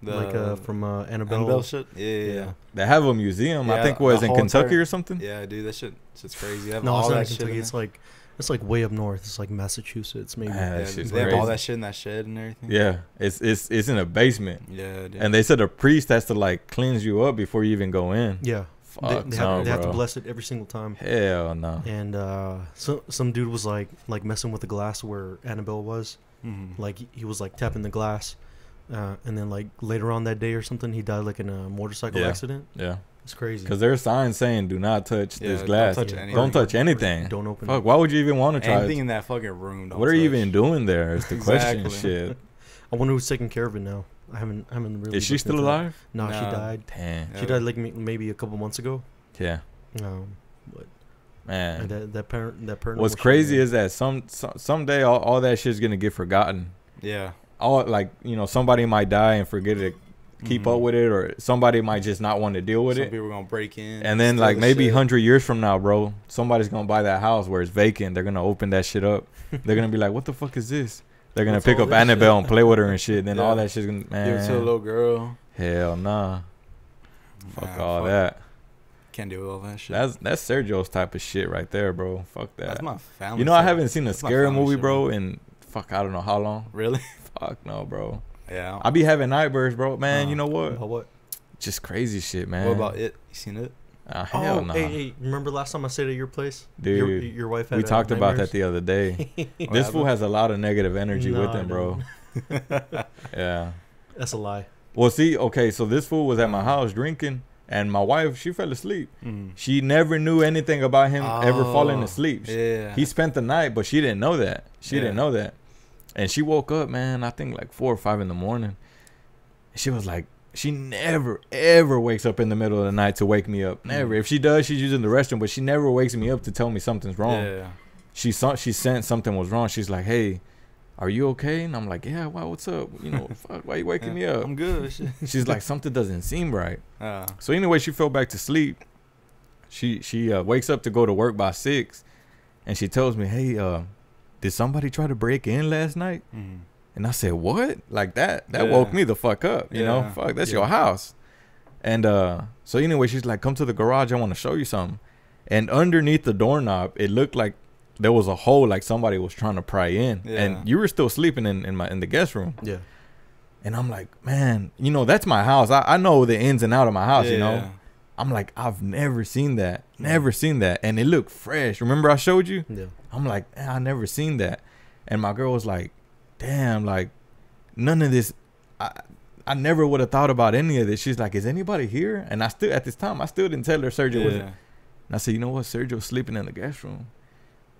From Annabelle shit. Yeah. They have a museum. I think was in Kentucky or something. Yeah, dude, that shit's crazy. No, it's not in Kentucky. It's like way up north. It's like Massachusetts, maybe. They have all that shit in that shed and everything. Yeah, it's in a basement. Yeah, dude. And they said a priest has to like cleanse you up before you even go in. Yeah. They have to bless it every single time. Hell no. And so some dude was like messing with the glass where Annabelle was. Like he was like tapping the glass, and then like later on that day or something, he died like in a motorcycle accident. Yeah. It's crazy. Because there's signs saying, "Do not touch this glass. Don't touch anything. Don't open it. Why would you even want to try anything in that fucking room? What are you even doing there? Is the question. Shit. I wonder who's taking care of it now. I haven't really. Is she still alive? No, she died. Damn. She died like maybe a couple months ago. Yeah. But man, that parent. What's crazy is that someday all that shit's gonna get forgotten. Yeah. All like, you know, somebody might die and forget to keep up with it, or somebody might just not want to deal with it. Some people are gonna break in, and then like maybe 100 years from now, bro, somebody's gonna buy that house where it's vacant. They're gonna open that shit up. They're gonna be like, "What the fuck is this?" They're gonna pick up Annabelle and play with her and shit. Then all that shit's gonna give it to a little girl. Hell nah. Fuck all that. Can't deal with all that shit. That's Sergio's type of shit right there, bro. Fuck that. That's my family. You know, I haven't seen a scary movie, bro, in fuck I don't know how long. Really? Fuck no, bro. Yeah. I be having nightmares, bro. Man, you know what? About what? Just crazy shit, man. What about it? You seen it? Hell no. Hey, remember last time I stayed at your place? Dude, your wife had we talked about that the other day. This fool has a lot of negative energy with him, bro. Yeah. That's a lie. Well, see, okay, so this fool was at my house drinking, And my wife, she fell asleep. Mm. She never knew anything about him ever falling asleep. Yeah. He spent the night, but she didn't know that. She Yeah. didn't know that. And she woke up, man, I think like 4 or 5 in the morning. She was like, she never, ever wakes up in the middle of the night to wake me up. Never. If she does, she's using the restroom, but she never wakes me up to tell me something's wrong. Yeah. She sensed something was wrong. She's like, hey, are you okay? And I'm like, yeah, wow, what's up? You know, fuck, why you waking me up? I'm good. She's like, something doesn't seem right. Uh, So anyway, she fell back to sleep. She wakes up to go to work by 6, and she tells me, hey, did somebody try to break in last night? mm. And I said, what? Like that Yeah. woke me the fuck up, you know? Yeah. Fuck, that's Yeah. your house. And so anyway, she's like, come to the garage. I want to show you something. And underneath the doorknob, it looked like there was a hole, like somebody was trying to pry in. Yeah. And you were still sleeping in the guest room. Yeah. And I'm like, man, you know, that's my house. I know the ins and out of my house, you know? Yeah. I'm like, I've never seen that. Never seen that. And it looked fresh. Remember I showed you? Yeah. I'm like, I never seen that. And my girl was like, damn, like, none of this, I never would have thought about any of this. She's like, is anybody here? And I still, at this time, I still didn't tell her Sergio was. Yeah. And I said, you know what? Sergio's sleeping in the guest room.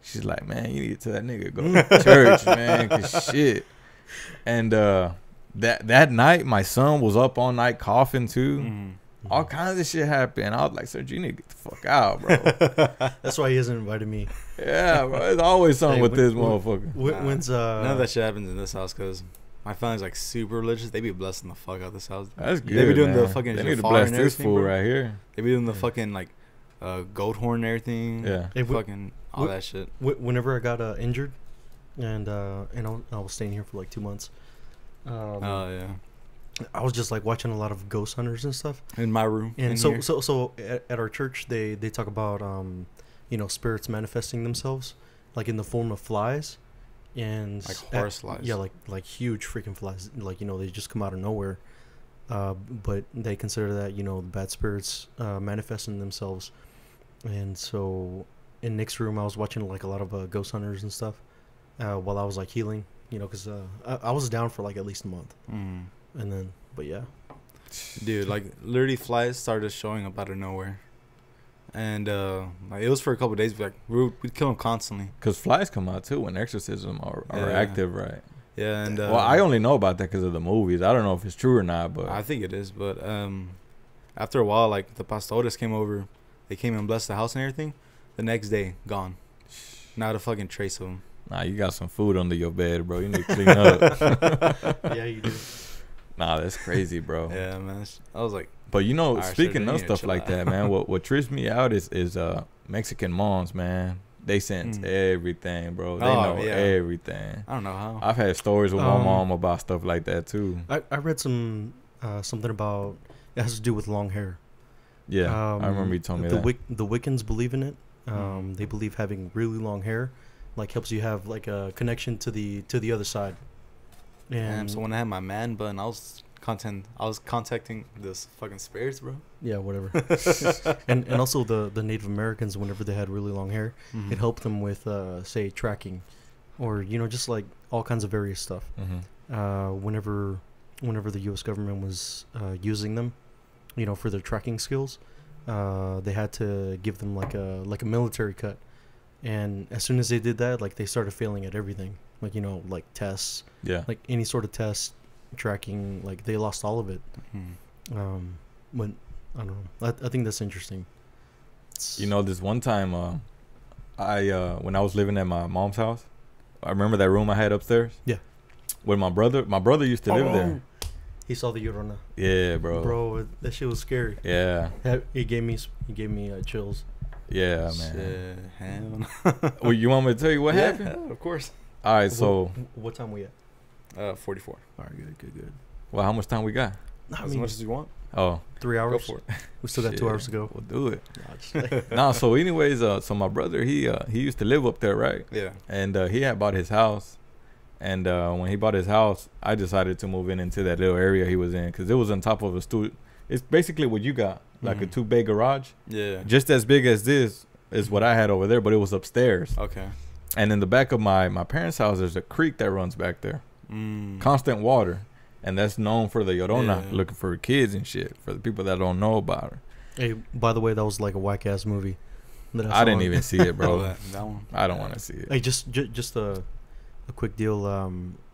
She's like, man, you need to tell that nigga go to church, man, cause shit. And that night, my son was up all night coughing too. Mm. All kinds of shit happened. I was like, Sergio, you need to get the fuck out, bro. That's why he hasn't invited me. Yeah, bro. There's always something Hey, with this when- motherfucker. When's None of that shit happens in this house because my family's like super religious. They be blessing the fuck out of this house. That's good. They be doing the man. fucking They need to shofar bless and this everything, fool bro. right here. They be doing the fucking like goat horn and everything. Yeah. Hey, Fucking all wh- that shit. whenever I got injured, and I was staying here for like 2 months. Oh yeah. I was just like watching a lot of ghost hunters and stuff. In my room. And in so here. so at our church they talk about spirits manifesting themselves like in the form of flies, and Like horse flies. Yeah, like huge freaking flies. Like they just come out of nowhere. But they consider that the bad spirits manifesting themselves. And so in Nick's room, I was watching like a lot of ghost hunters and stuff while I was like healing. Because I was down for like at least a month. Mm. And then, but yeah. Dude, like literally flies started showing up out of nowhere. And like it was for a couple of days, but like we'd kill them constantly. Because flies come out too when exorcism are Yeah. active, right? Yeah, and Well, I only know about that because of the movies. I don't know if it's true or not, but I think it is, but after a while, like the pastores came over, they came and blessed the house and everything. The next day, gone. Not a fucking trace of them. nah, you got some food under your bed, bro. You need to clean up. Yeah, you do. Nah, that's crazy, bro. Yeah, man. I was like, But Alright, speaking Sergio, you of need to stuff chill like out. that, man, what trips me out is Mexican moms, man. They sense everything, bro. They Oh, know yeah. everything. I don't know how. I've had stories with my mom about stuff like that too. I read something about it has to do with long hair. Yeah, I remember you told me that. The Wiccans believe in it. They believe having really long hair like helps you have like a connection to the other side. And So when I had my man bun, I was contacting this fucking spirits, bro. yeah, whatever. and also the Native Americans, whenever they had really long hair, Mhm. it helped them with say tracking, or just like all kinds of various stuff. Mm-hmm. Whenever the U.S. government was using them, for their tracking skills, they had to give them like a military cut, and as soon as they did that, like they started failing at everything, like like tests, Yeah. like any sort of test, tracking, like they lost all of it. Mhm. But I don't know. I think that's interesting. This one time, when I was living at my mom's house, I remember that room I had upstairs. Yeah. With my brother used to live there. He saw the Llorona. Yeah, bro. Bro, that shit was scary. Yeah. He gave me chills. Yeah, man. Shit, hell no. Well, you want me to tell you what Yeah, happened? of course. All right, so What time we at? 44. All right, good. well, how much time we got? I As mean, much as you want. Oh, 3 Go hours. for it. We still got 2 shit. hours to go. We'll do it. Nah, just- Nah, so anyways, so my brother, he used to live up there, right? Yeah. And he had bought his house. And when he bought his house, I decided to move into that little area he was in because it was on top of a studio. It's basically what you got, like a Mhm. 2-bay garage. Yeah. Just as big as this is what I had over there, but it was upstairs. Okay. And in the back of my parents' house, there's a creek that runs back there. Mm. Constant water. and that's known for the Llorona, Yeah. looking for kids and shit. For the people that don't know about her, Hey, by the way, that was like a whack ass movie. That I didn't even see it, bro. That one. I don't want to see it. Hey, just a quick deal.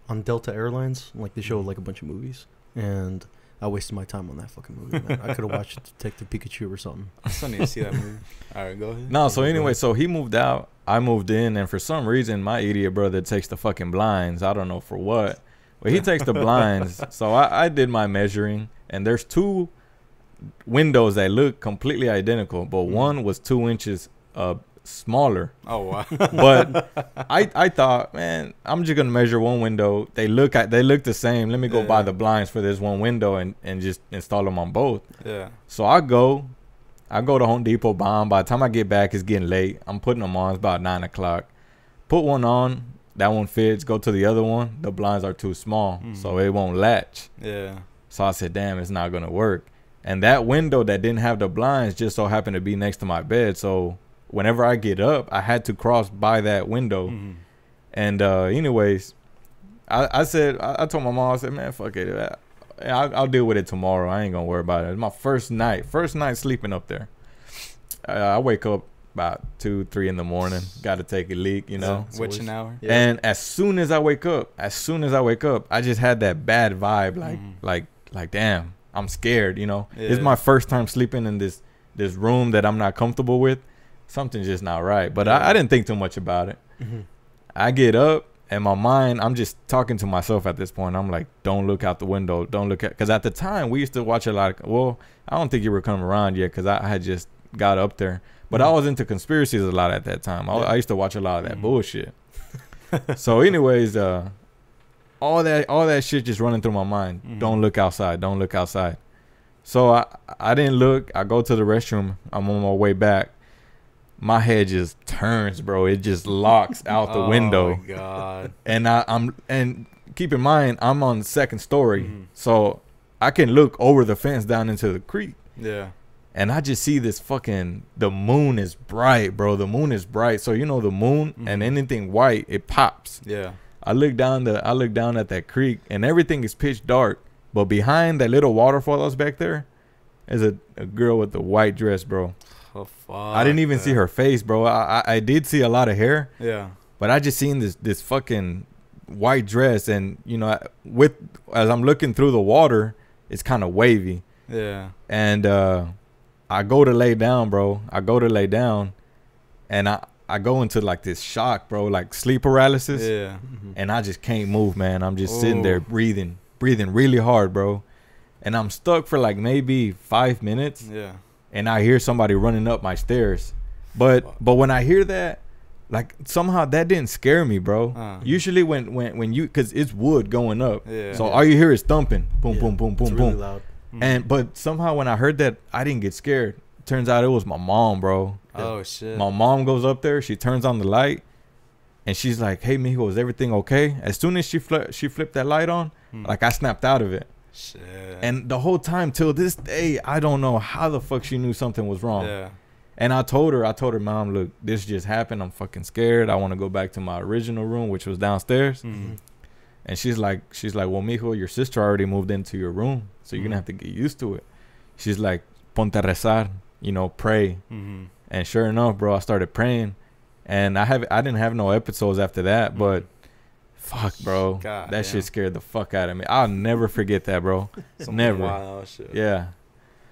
On Delta Airlines, like they show like a bunch of movies, and I wasted my time on that fucking movie. Man. I could have watched Detective Pikachu or something. I still need to see that movie. All right, go ahead. No, so anyway, so he moved out. I moved in, and for some reason, my idiot brother takes the fucking blinds. I don't know for what, but he takes the blinds. So I did my measuring, and there's 2 windows that look completely identical, but one was 2 inches smaller. Oh wow. But I thought, man, I'm just gonna measure one window. They look the same. Let me go buy the blinds for this one window and just install them on both. Yeah. So I go to Home Depot, buy 'em. By the time I get back, it's getting late. I'm putting them on. It's about 9 o'clock. Put one on. That one fits. Go to the other one. The blinds are too small, so it won't latch. Yeah. So I said, damn, it's not gonna work. And that window that didn't have the blinds just so happened to be next to my bed. So whenever I get up, I had to cross by that window. And anyways, I told my mom, I said, man, fuck it. I'll deal with it tomorrow. I ain't gonna worry about it. It's my first night sleeping up there. I wake up about 2-3 in the morning. Got to take a leak, you know. Witching hour. Yeah. And as soon as I wake up, I just had that bad vibe, like damn, I'm scared, you know. Yeah. It's my first time sleeping in this room that I'm not comfortable with. Something's just not right. But I didn't think too much about it. I get up, and my mind, I'm just talking to myself at this point. I'm like, don't look out the window. Don't look at, because at the time we used to watch a lot of, well, I don't think you were coming around yet because I had just got up there. But I was into conspiracies a lot at that time. I used to watch a lot of that bullshit. So anyways, all that shit just running through my mind. Don't look outside. Don't look outside. So I didn't look. I go to the restroom. I'm on my way back. My head just turns, bro. It just locks out the window. Oh my god. And keep in mind, I'm on the second story, so I can look over the fence down into the creek. Yeah. And I just see this fucking, the moon is bright, bro. The moon is bright. So, you know, the moon and anything white, it pops. Yeah. I look down at that creek, and everything is pitch dark. But behind that little waterfall that's back there is a girl with a white dress, bro. Oh fuck. I didn't even see her face, bro. I did see a lot of hair. Yeah. But I just seen this fucking white dress, and you know, as I'm looking through the water, it's kind of wavy. Yeah. And I go to lay down, bro. And I go into like this shock, bro, like sleep paralysis. Yeah. And I just can't move, man. I'm just sitting there breathing really hard, bro. And I'm stuck for like maybe 5 minutes. Yeah. And I hear somebody running up my stairs. But when I hear that, like somehow that didn't scare me, bro. Usually when you, cause it's wood going up. Yeah. So all you hear is thumping. Boom, Yeah, boom, boom, boom, it's boom. really loud. But somehow when I heard that, I didn't get scared. Turns out it was my mom, bro. Oh shit. My mom goes up there. She turns on the light, and she's like, "Hey, mijo, is everything okay?" As soon as she flipped that light on, like I snapped out of it. Shit. And the whole time till this day, I don't know how the fuck she knew something was wrong. Yeah. And I told her, Mom, look, this just happened. I'm fucking scared. I want to go back to my original room, which was downstairs. And she's like, well, mijo, your sister already moved into your room, so you're gonna have to get used to it. She's like, ponte a rezar, you know, pray. And sure enough, bro, I started praying, and I didn't have no episodes after that, but fuck, bro, God, that shit scared the fuck out of me. I'll never forget that, bro. Never. Wild shit. Yeah.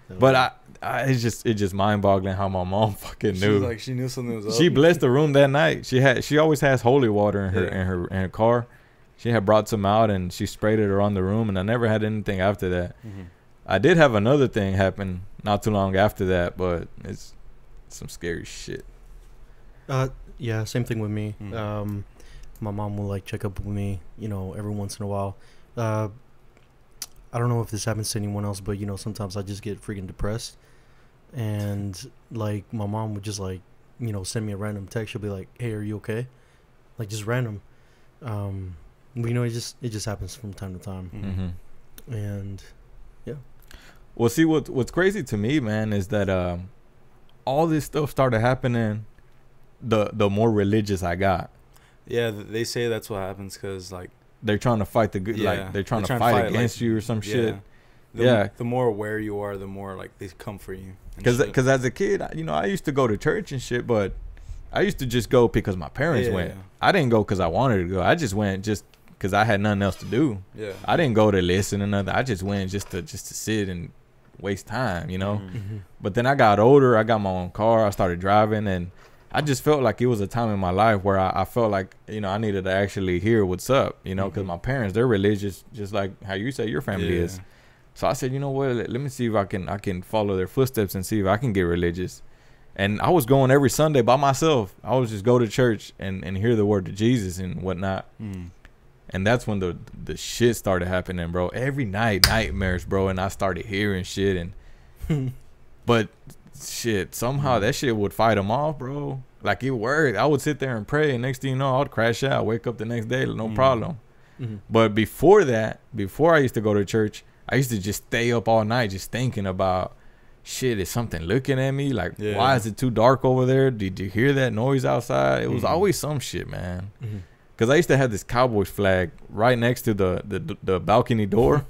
But it's just mind-boggling how my mom fucking knew. Like she knew something was up. She blessed the room that night. She always has holy water in her car. She had brought some out, and she sprayed it around the room, and I never had anything after that. I did have another thing happen not too long after that, but it's some scary shit. Yeah, same thing with me. My mom will like check up with me, you know, every once in a while. I don't know if this happens to anyone else, but you know, sometimes I just get freaking depressed, and like my mom would just like, you know, send me a random text. She'll be like, "Hey, are you okay?" Like just random. But, you know, it just happens from time to time. And yeah. Well, see, what's crazy to me, man, is that all this stuff started happening the more religious I got. Yeah, they say that's what happens because like they're trying to fight the good, like they're trying to fight against you or some shit. The more aware you are, the more like they come for you. Because as a kid, you know, I used to go to church and shit, but I used to just go because my parents went. I didn't go because I wanted to go. I just went just because I had nothing else to do. Yeah. I didn't go to listen or nothing. I just went just to sit and waste time, you know. Mm-hmm. But then I got older. I got my own car. I started driving, and I just felt like it was a time in my life where I felt like, you know, I needed to actually hear what's up, you know, because my parents, they're religious, just like how you say your family is. So I said, you know what, let me see if I can follow their footsteps and see if I can get religious. And I was going every Sunday by myself. I would just go to church and hear the word of Jesus and whatnot. And that's when the shit started happening, bro. Every night, nightmares, bro. And I started hearing shit. And but shit, somehow that shit would fight them off, bro. Like, it worked. I would sit there and pray, and next thing you know, I'd crash out, wake up the next day, no problem. But before that, before I used to go to church, I used to just stay up all night just thinking about, shit, is something looking at me? Like, why is it too dark over there? Did you hear that noise outside? It was always some shit, man. Because I used to have this Cowboys flag right next to the balcony door.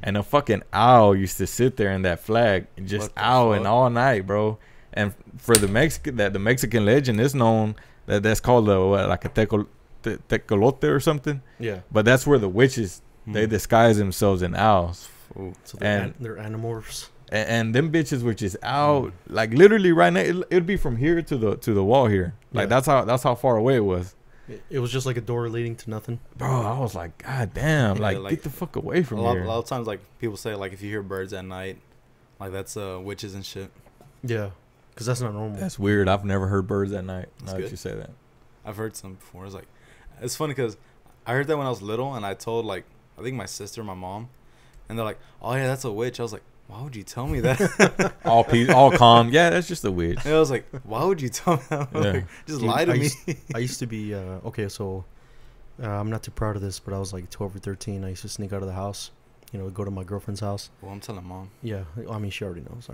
And a fucking owl used to sit there in that flag, just owling all night, bro. And for the Mexican legend is known that's called like a tecolote or something. Yeah. But that's where the witches, they disguise themselves in owls. So they're animorphs. And them bitches were just out, like literally right now. It'd be from here to the wall here. Like that's how far away it was. It was just like a door leading to nothing. Bro, I was like, God damn, like get the fuck away from here. A lot of times, like, people say, like, if you hear birds at night, like, that's witches and shit. Yeah, because that's not normal. That's weird. I've never heard birds at night. Now that you say that, I've heard some before. It's funny because I heard that when I was little, and I told, like, I think my sister, my mom, and they're like, "Oh yeah, that's a witch." I was like, "Why would you tell me that?" all calm. Yeah, that's just a witch. And I was like, "Why would you tell me that?" Like, just lie to me. I used to be okay. So I'm not too proud of this, but I was like 12 or 13. I used to sneak out of the house. You know, go to my girlfriend's house. Well, I'm telling mom. Yeah, I mean, she already knows.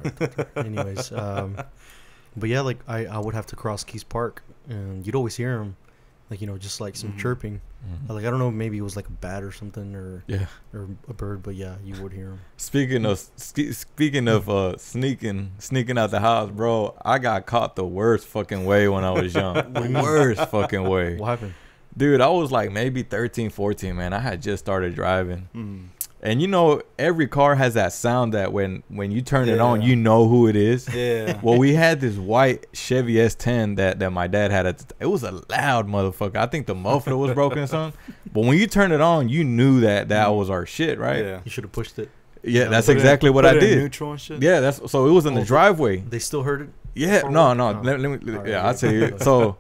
Anyways, but yeah, like I would have to cross Keys Park, and you'd always hear them, like, you know, just like some chirping. Like, I don't know, maybe it was like a bat or something, or a bird, but yeah, you would hear them. Speaking of sneaking out the house, bro, I got caught the worst fucking way when I was young. The worst fucking way. What happened? Dude, I was like maybe 13, 14, man. I had just started driving. And you know, every car has that sound that when you turn it on, you know who it is. Yeah. Well, we had this white Chevy S10 that my dad had it was a loud motherfucker. I think the muffler was broken or something. But when you turn it on, you knew that was our shit, right? Yeah. You should have pushed it. Yeah, that's exactly what I did. Neutral and shit. Yeah, so it was in the driveway. They still heard it? Yeah, no. Let me. Right, I'll tell you.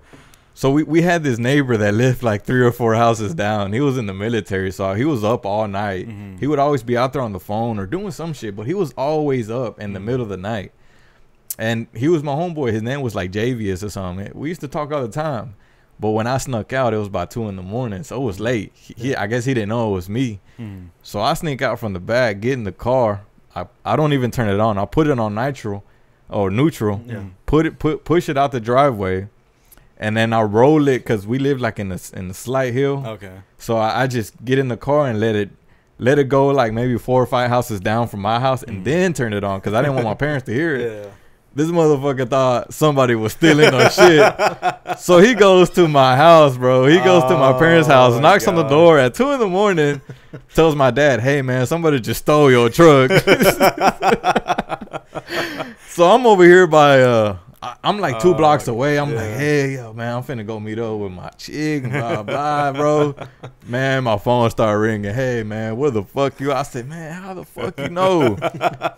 So we had this neighbor that lived like 3 or 4 houses down. He was in the military, so he was up all night. He would always be out there on the phone or doing some shit, but he was always up in the middle of the night. And he was my homeboy. His name was like Javius or something. We used to talk all the time. But when I snuck out, it was about 2 a.m, so it was late. I guess he didn't know it was me. So I sneak out from the back, get in the car. I don't even turn it on. I put it on neutral. Push it out the driveway. And then I roll it because we live like in a slight hill. Okay. So I just get in the car and let it go like maybe 4 or 5 houses down from my house, and then turn it on because I didn't want my parents to hear it. Yeah. This motherfucker thought somebody was stealing our shit. So he goes to my house, bro. He goes to my parents' house, knocks on the door at 2 a.m, tells my dad, "Hey man, somebody just stole your truck." So I'm over here by I'm like 2 blocks away. I'm like, "Hey, yo, man, I'm finna go meet up with my chick, blah, blah, bro." Man, my phone started ringing. "Hey, man, where the fuck you?" I said, "Man, how the fuck you know?"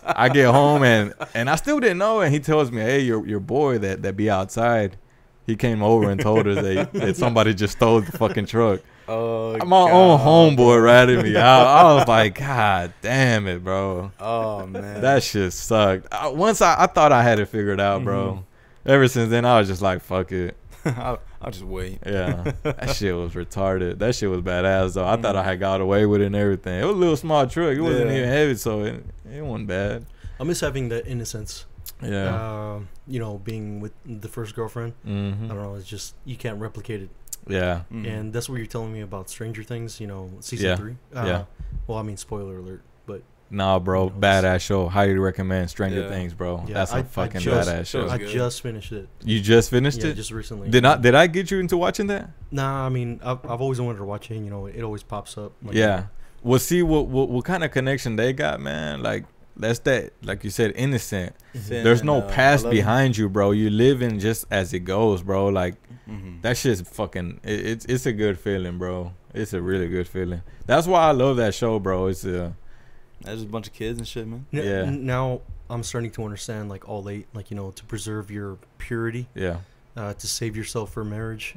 I get home, and I still didn't know. And he tells me, "Hey, your boy that be outside, he came over and told us that somebody just stole the fucking truck." Oh, my own homeboy ratted me out. I was like, "God damn it, bro." Oh, man. That shit sucked. Once I thought I had it figured out, bro. Ever since then, I was just like, fuck it. I'll just wait. Yeah. That shit was retarded. That shit was badass, though. I thought I had got away with it and everything. It was a little small truck. It wasn't even heavy, so it wasn't bad. I miss having that innocence. Yeah. You know, being with the first girlfriend. I don't know. It's just, you can't replicate it. Yeah. And that's what you're telling me about Stranger Things. You know, season 3. Yeah. Well, I mean, spoiler alert, but. Nah, bro, You know, badass show. Highly recommend Stranger Yeah. Things, bro. Yeah, That's a fucking badass show. I good. just finished it. You just finished Yeah, it? just recently. Did I get you into watching that? Nah, I mean, I've always wanted to watch it. You know, it always pops up. Like, Yeah. Well, see what kind of connection they got, man. Like that's that, like you said, innocent. Finn There's no and, past 11. behind you, bro. You living just as it goes, bro. Like Mhm. that shit's fucking. It's a good feeling, bro. It's a really good feeling. That's why I love that show, bro. It's That's just a bunch of kids and shit, man. Yeah. Now I'm starting to understand, like, all eight, like, you know, to preserve your purity, yeah. to save yourself for marriage,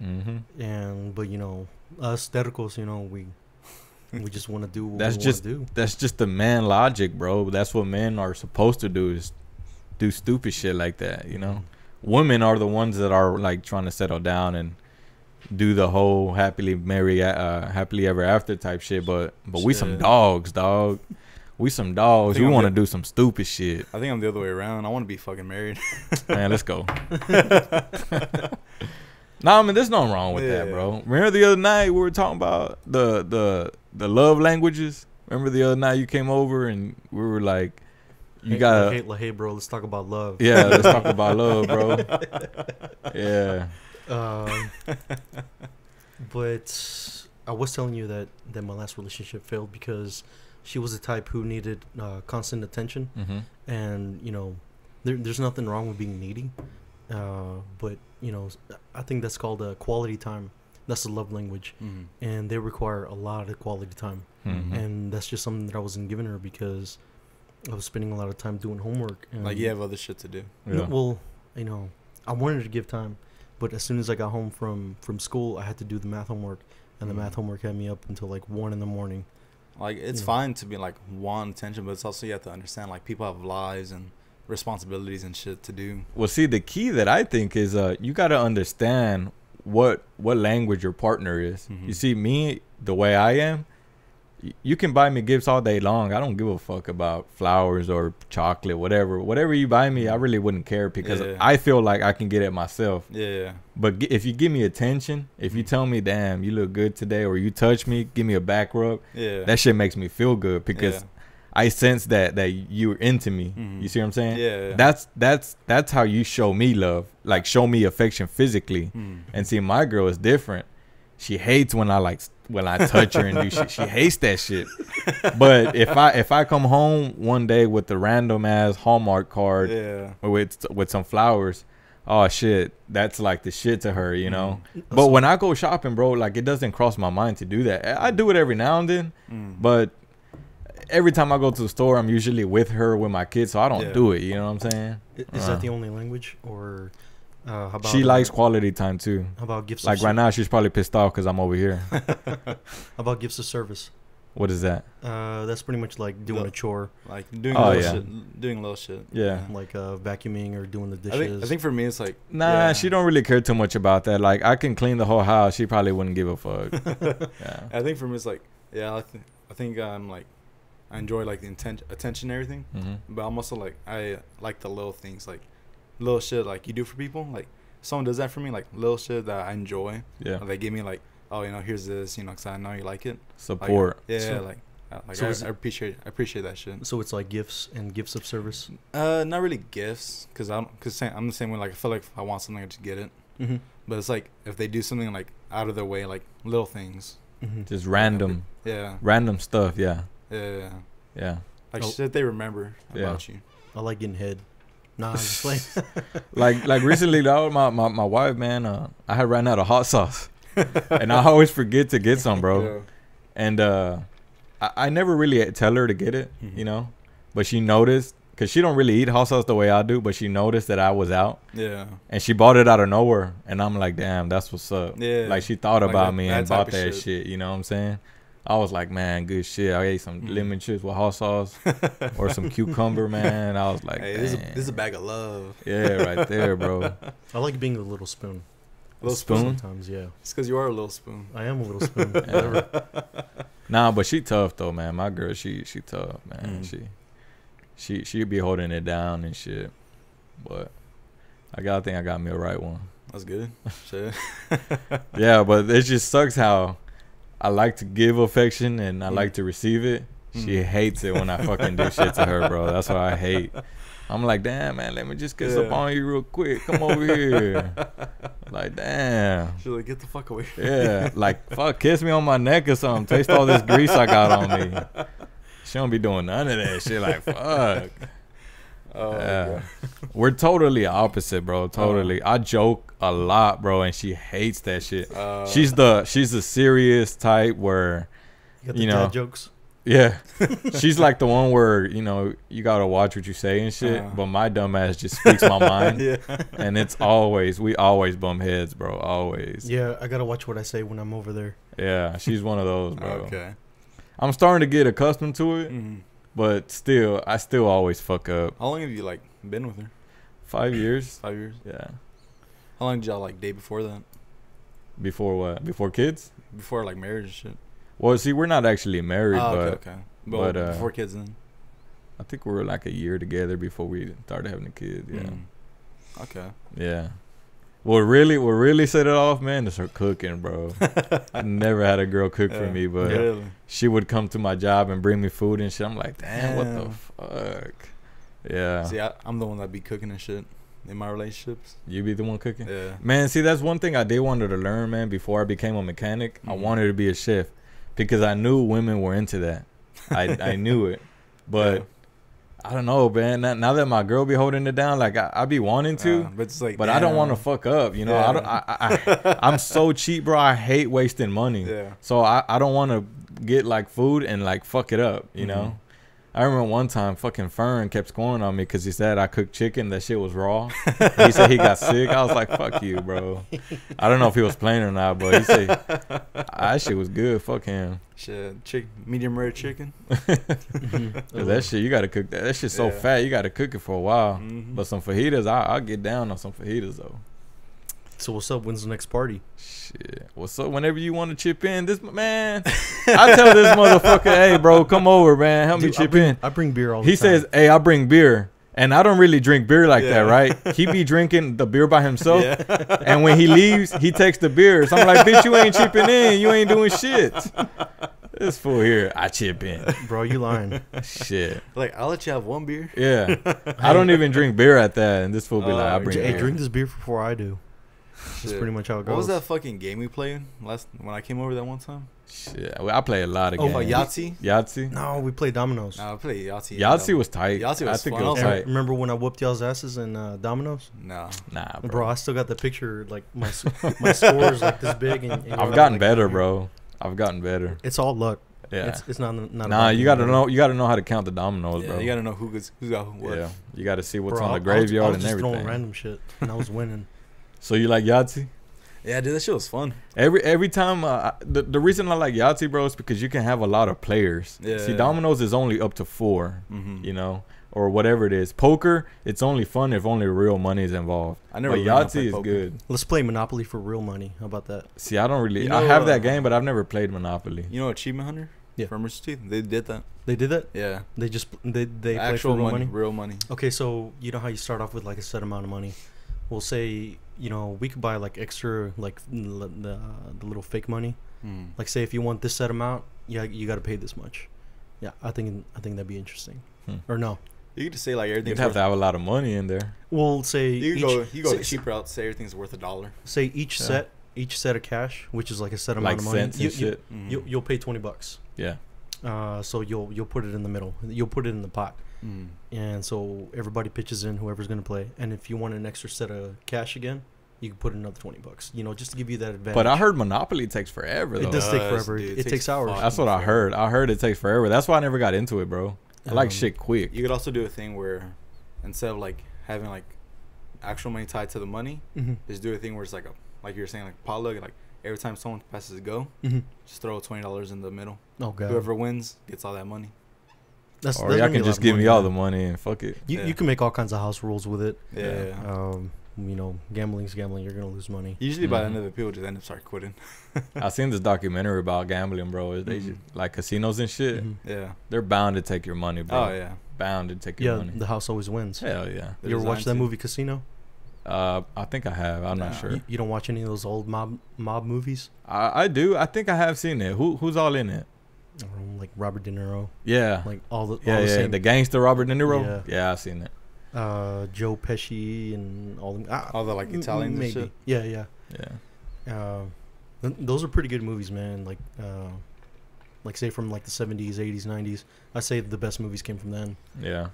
but you know, us tercos, you know, we just want to do what That's we just want to do. that's just the man logic, bro. That's what men are supposed to do, is do stupid shit like that, you know. Women are the ones that are like trying to settle down and do the whole happily ever after type shit, but we some Shit. dogs, dog. We some dogs. think We I'm want to the- do some stupid shit. I think I'm the other way around. I want to be fucking married. Man, let's go. Nah, I mean, there's nothing wrong with that, Yeah. bro. Remember the other night we were talking about the love languages? Remember the other night you came over and we were like, you gotta, hey, bro, let's talk about love. yeah, let's talk about love, bro. Yeah. But I was telling you that my last relationship failed because she was the type who needed constant attention, and you know, there's nothing wrong with being needy, but you know, I think that's called quality time. That's the love language, and they require a lot of quality time, and that's just something that I wasn't giving her because I was spending a lot of time doing homework. And Like you have other shit to do. no, Yeah. well, you know, I wanted to give time, but as soon as I got home from school, I had to do the math homework, and the math homework had me up until like 1 a.m. Like it's Yeah. fine to be like want attention, but it's also you have to understand like people have lives and responsibilities and shit to do. Well, see, the key that I think is you gotta understand what language your partner is. Mhm. You see, me, the way I am, you can buy me gifts all day long. I don't give a fuck about flowers or chocolate, whatever you buy me, I really wouldn't care because Yeah. I feel like I can get it myself. Yeah. But if you give me attention, if you tell me, damn, you look good today, or you touch me, give me a back rub, Yeah. that shit makes me feel good because Yeah. I sense that you're into me. Mhm. You see what I'm saying? Yeah. That's how you show me love, like show me affection physically. And see, my girl is different. She hates when I touch her and do shit. She hates that shit. But if I come home one day with a random ass Hallmark card Yeah. or with some flowers, oh shit, that's like the shit to her, you know. Mm. But when I go shopping, bro, like it doesn't cross my mind to do that. I do it every now and then, but every time I go to the store, I'm usually with her, with my kids, so I don't Yeah. do it. You know what I'm saying? Is that the only language, or how about She likes quality time too. how about gifts? Like of right now, she's probably pissed off because I'm over here. How about gifts of service? What is that? That's pretty much like doing The- a chore, Like doing Oh, little yeah. shit. Doing little shit. Yeah. like vacuuming or doing the I dishes. think for me it's like Nah, yeah. she don't really care too much about that. Like I can clean the whole house. She probably wouldn't give a fuck. Yeah. I think for me it's like yeah. I think I'm like I enjoy like the attention and everything, but I'm also like I like the little things like little shit like you do for people. Like someone does that for me, like little shit that I enjoy. Yeah. They give me like oh you know here's this you know because I know you like it. Like, Support. yeah. So- like so is I appreciate that shit. So it's like gifts and gifts of service. Not really gifts, cause I'm the same way. Like I feel like if I want something, I just get it. Mm-hmm. But it's like if they do something like out of their way, like little things. Mm-hmm. Just random stuff. Yeah. Yeah. Yeah. Like Oh. shit they remember Yeah. about you. I like getting head. Nah, I'm just playing. Like recently, though, my wife, man, I had ran out of hot sauce, and I always forget to get some, bro. And I never really tell her to get it, Mhm. you know, but she noticed because she don't really eat hot sauce the way I do, but she noticed that I was out, Yeah. and she bought it out of nowhere, and I'm like, damn, that's what's up. Yeah. Like she thought Like about that- me that and type bought of that shit. shit. You know what I'm saying? I was like, man, good shit. I ate some Mhm. lemon chips with hot sauce or some cucumber, man. I was like, Hey, this is a bag of love. yeah, right there, bro. I like being the little spoon. Little spoon? Sometimes, yeah. It's because you are a little spoon. I am a little spoon. Yeah. Whatever. Nah, but she tough though, man. My girl, she tough, man. She be holding it down and shit. But I think I got me a right one. That's good. Shit. Yeah, but it just sucks how I like to give affection and I like to receive it. She hates it when I fucking do shit to her, bro. That's what I hate. I'm like, damn, man, let me just kiss up on you real quick. Come over here. Like, damn. She's like, get the fuck away. Yeah, like, fuck, kiss me on my neck or something. Taste all this grease I got on me. She don't be doing none of that shit. Like, fuck. Oh, Yeah. We're totally opposite, bro. Totally. I joke a lot, bro, and she hates that shit. She's the serious type where, You got the dad jokes. yeah, she's like the one where, you know, you gotta watch what you say and shit. But my dumb ass just speaks my mind. Yeah. And it's we always bump heads, bro. Always. Yeah, I gotta watch what I say when I'm over there. Yeah, she's one of those, bro. Okay. I'm starting to get accustomed to it, Mm-hmm. but still, I still always fuck up. How long have you like been with her? 5 years. 5 years. Yeah. How long did y'all like date before that? Before what? Before kids? Before like marriage and shit. Well, see, we're not actually married, Okay. But but, before kids then. I think we were like a year together before we started having a kid. Yeah. Okay. Yeah. What really set it off, man, is her cooking, bro. I never had a girl cook for me, but Really? she would come to my job and bring me food and shit. I'm like, damn, what the fuck? Yeah. See, I'm the one that be cooking and shit in my relationships. You be the one cooking? Yeah. Man, see, that's one thing I did wanted to learn, man, before I became a mechanic. I wanted to be a chef because I knew women were into that. I knew it. But I don't know, man. Now that my girl be holding it down, like I be wanting to, But it's like, but I don't want to fuck up, you know. Yeah. I'm so cheap, bro. I hate wasting money. Yeah. So I don't want to get like food and like fuck it up, you know. I remember one time fucking Fern kept scoring on me because he said I cooked chicken. That shit was raw. He said he got sick. I was like, fuck you, bro. I don't know if he was playing or not, but he said that shit was good. Fuck him. Shit, medium rare chicken. That shit, you got to cook that. That shit's so fat. You got to cook it for a while. But some fajitas, I'll get down on some fajitas, though. So what's up? When's the next party? Shit. What's up? Whenever you want to chip in, this man, I tell this motherfucker, hey, bro, come over, man. Help me chip in. I bring beer all the time. He says, hey, I bring beer. And I don't really drink beer like that, right? He be drinking the beer by himself. And when he leaves, he takes the beer. So I'm like, bitch, you ain't chipping in. You ain't doing shit. This fool here, I chip in. Bro, you lying. Shit. Like, I'll let you have one beer. Yeah. I don't even drink beer at that. And this fool be like, I bring Hey, beer. drink this beer before I do. That's pretty much how it goes. What was that fucking game we played when I came over that one time? Shit. Well, I play a lot of Oh, games. Yahtzee? Yahtzee? No, we played dominoes. No, I played Yahtzee. Yahtzee was tight. Yahtzee was I think fun. it was I was tight. Remember when I whooped y'all's asses in dominoes? No. Nah, Bro, I still got the picture. Like my scores like this big. And I've gotten better, bro. I've gotten better. It's all luck. Yeah. It's not. Nah, you gotta know. You gotta know how to count the dominoes, Yeah, bro. you gotta know who's got what. Yeah, you gotta see what's Bro, on the I graveyard was and just everything. throwing random shit, and I was winning. So you like Yahtzee? Yeah, dude, that shit was fun. Every time, the reason I like Yahtzee, bro, is because you can have a lot of players. Yeah. See, dominoes is only up to 4, you know, or whatever it is. Poker, it's only fun if only real money is involved. I never But learned how to Yahtzee play is poker. good. Let's play Monopoly for real money. How about that? See, I don't really. You know, I have that game, but I've never played Monopoly. You know Achievement Hunter? Yeah. From Rooster Teeth? They did that. They did that. Yeah. They just they play Actual for real money. Real money. Okay, so you know how you start off with like a set amount of money. We'll say, you know, we could buy like extra, like the little fake money. Like say if you want this set amount, yeah, you got to pay this much. Yeah, I think that'd be interesting. Or no, You could just say like everything's You'd have to have a lot of money in there. we'll say You go say, the cheap route. Say everything's worth $1. say each set of cash, which is like a set amount Like of money. cents and shit. You'll pay $20. Yeah. So you'll put it in the middle. You'll put it in the pot. And so everybody pitches in, whoever's gonna play. And if you want an extra set of cash again, you can put another $20. You know, just to give you that advantage. But I heard Monopoly takes forever, though. it does take Does, forever. dude. It takes hours. That's what I heard. I heard it takes forever. That's why I never got into it, bro. I like shit quick. You could also do a thing where instead of like having like actual money tied to the money, just do a thing where it's like like you were saying, like potluck. Like every time someone passes a go, just throw $20 in the middle. Oh god. Whoever wins gets all that money. Or y'all can just give me all the money and fuck it. You can make all kinds of house rules with it. Yeah. You know, gambling's gambling. You're gonna lose money. Usually by the end of it, people just end up start quitting. I seen this documentary about gambling, bro. They just, like casinos and shit. Yeah. They're bound to take your money, bro. Oh yeah. Bound to take your Yeah, money. the house always wins. Hell yeah. You ever watch that movie Casino? I think I have. I'm not sure. You don't watch any of those old mob movies? I do. I think I have seen it. Who's all in it? Like Robert De Niro. Yeah. Like all the same. The gangster Robert De Niro. Yeah, yeah, I've seen it. Joe Pesci and all them. All the like Italians and shit. Yeah. Those are pretty good movies, man. Like say from like the 70s, 80s, 90s. I say the best movies came from then. Yeah.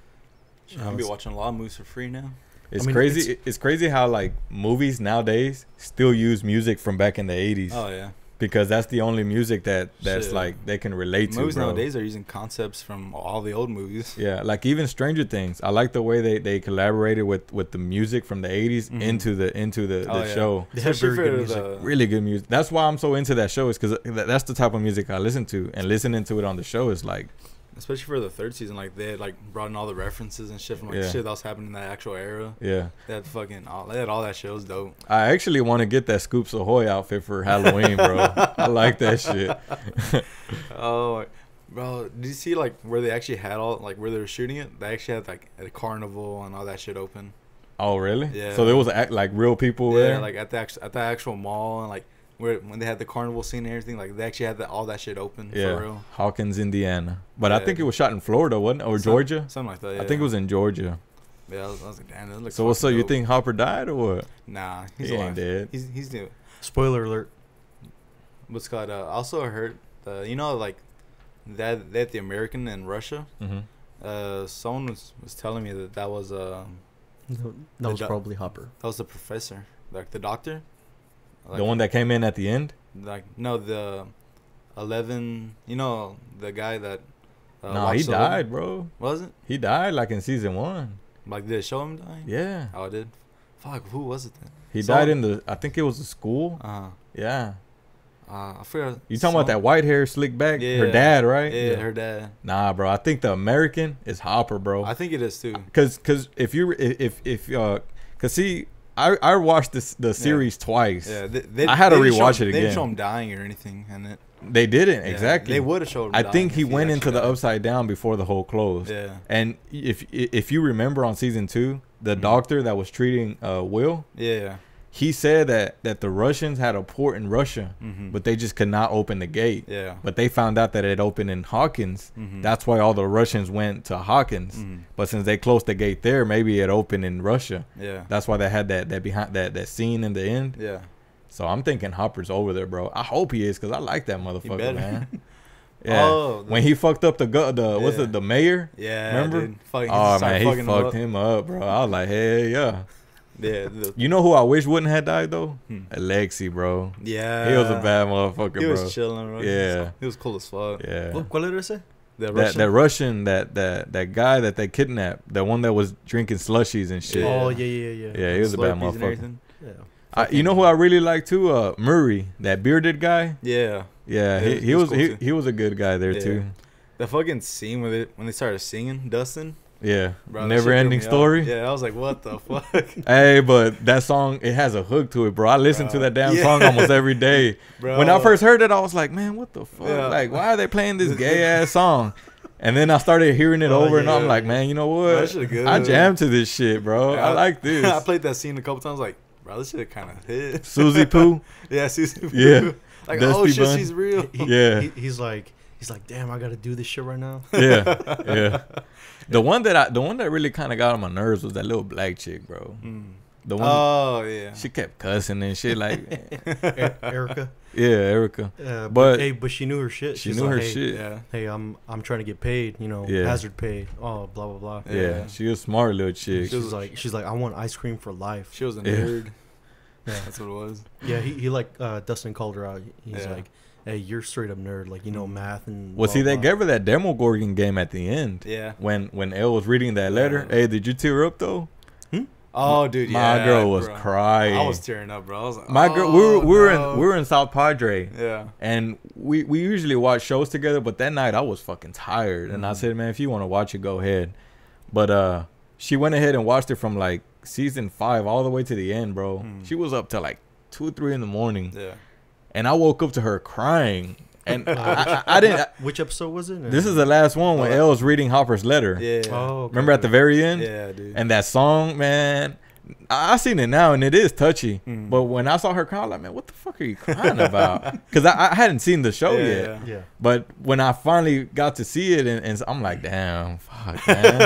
I'll be watching a lot of movies for free now. It's crazy. It's crazy how like movies nowadays still use music from back in the 80s. Oh yeah. Because that's the only music that's Shit. like they can relate to. Movies bro. nowadays are using concepts from all the old movies. Yeah, like even Stranger Things. I like the way they collaborated with the music from the 80s into the show. They have very good music. Really good music. That's why I'm so into that show, is because that's the type of music I listen to, and listening to it on the show is like. Especially for the third season, like they had like brought in all the references and shit from like shit that was happening in that actual era. Yeah, they had all that shit. It was dope. I actually want to get that Scoops Ahoy outfit for Halloween, bro. I like that shit. Oh, bro, did you see like where they actually had all like where they were shooting it? They actually had like a carnival and all that shit open. Oh really? Yeah. So there was like real people there. Yeah, like at the actual mall and like. When they had the carnival scene and everything, like they actually had all that shit open for real. Hawkins, Indiana. But I think it was shot in Florida, wasn't it? Or Georgia? Something like that, yeah. I think it was in Georgia. Yeah, I was like, damn, that looks so what's up? dope. You think Hopper died or what? Nah, he ain't dead. He's new. Spoiler alert. What's called, also heard, you know, like, that the American in Russia, someone was telling me that was, that was probably Hopper. That was the professor, like the doctor. Like, the one that came in at the end? Like, no, the 11, you know, the guy that... no, he died, bro. Was it? He died, like, in season 1. Like, did it show him dying? Yeah. Oh, it did? Fuck, who was it then? He died in I think it was the school. Yeah. I forgot. You talking about that white hair, slick back? Yeah. Her dad, right? Yeah, her dad. Nah, bro. I think the American is Hopper, bro. I think it is, too. Cause see... I watched the series twice. Yeah, I had to rewatch it again. They didn't show him dying or anything in it. They didn't, exactly. They would have showed him I dying think he went into the upside down before the whole closed. Yeah. And if you remember on season 2, the doctor that was treating Will, he said that the Russians had a port in Russia, but they just could not open the gate. Yeah. But they found out that it opened in Hawkins. That's why all the Russians went to Hawkins. But since they closed the gate there, maybe it opened in Russia. Yeah. That's why they had that behind that scene in the end. Yeah. So I'm thinking Hopper's over there, bro. I hope he is, because I like that motherfucker, man. Yeah. Oh, when he fucked up what's it, the mayor? Yeah. Remember? Dude. Oh man, he fucked him up, bro. I was like, hey, yeah. Yeah. You know who I wish wouldn't have died though? Alexi, bro. Yeah. He was a bad motherfucker, bro. He was chilling, bro. Yeah. He was cool as fuck. Yeah. ¿Cuál era ese? That Russian, that guy that they kidnapped, the one that was drinking slushies and shit. Oh yeah. Yeah, he was a bad motherfucker. Yeah. You know who I really like too? Murray, that bearded guy. Yeah. Yeah, he was cool he was a good guy there too. The fucking scene when they started singing Dustin. Yeah, bro, never ending story. Yeah, I was like, what the fuck? Hey, but that song, it has a hook to it, bro. I listen to that damn song almost every day. Bro. When I first heard it, I was like, man, what the fuck? Yeah. Like, why are they playing this gay ass song? And then I started hearing it over, and I'm like, man, you know what? I jammed to this shit, bro. I like this. I played that scene a couple times, like, bro, this shit kind of hit. Susie Poo. Yeah, Susie Poo. Yeah. Like, Dusty oh shit, Bun. she's real. He's like, damn, I gotta do this shit right now. Yeah. The one that really kind of got on my nerves was that little black chick, bro. The one. Oh yeah. She kept cussing and shit like. Erica. Yeah, Erica. But she knew her shit. She knew her shit. Yeah. Hey, I'm trying to get paid. You know, hazard pay. Oh, blah blah blah. Yeah, she was a smart little chick. She's like, I want ice cream for life. She was a nerd. Yeah, that's what it was. Yeah, he like Dustin called her out. He's like, hey, you're straight up nerd. Like, you know math and. Well, see, they gave her that Demogorgon game at the end. Yeah. When Elle was reading that letter, hey, did you tear up though? Oh, dude, my girl was crying. I was tearing up, bro. I was like, my girl, we were in South Padre. Yeah. And we usually watch shows together, but that night I was fucking tired, and I said, man, if you want to watch it, go ahead. But she went ahead and watched it from like season 5 all the way to the end, bro. She was up till like 2 3 in the morning. Yeah. And I woke up to her crying. And I didn't. Which episode was it? This is the last one when Elle was reading Hopper's letter. Yeah. Oh, okay. Remember at the very end? Yeah, dude. And that song, man. I seen it now, and it is touchy. But when I saw her cry, I was like, man, what the fuck are you crying about? Because I hadn't seen the show yet. Yeah. But when I finally got to see it, and I'm like, damn, fuck, man.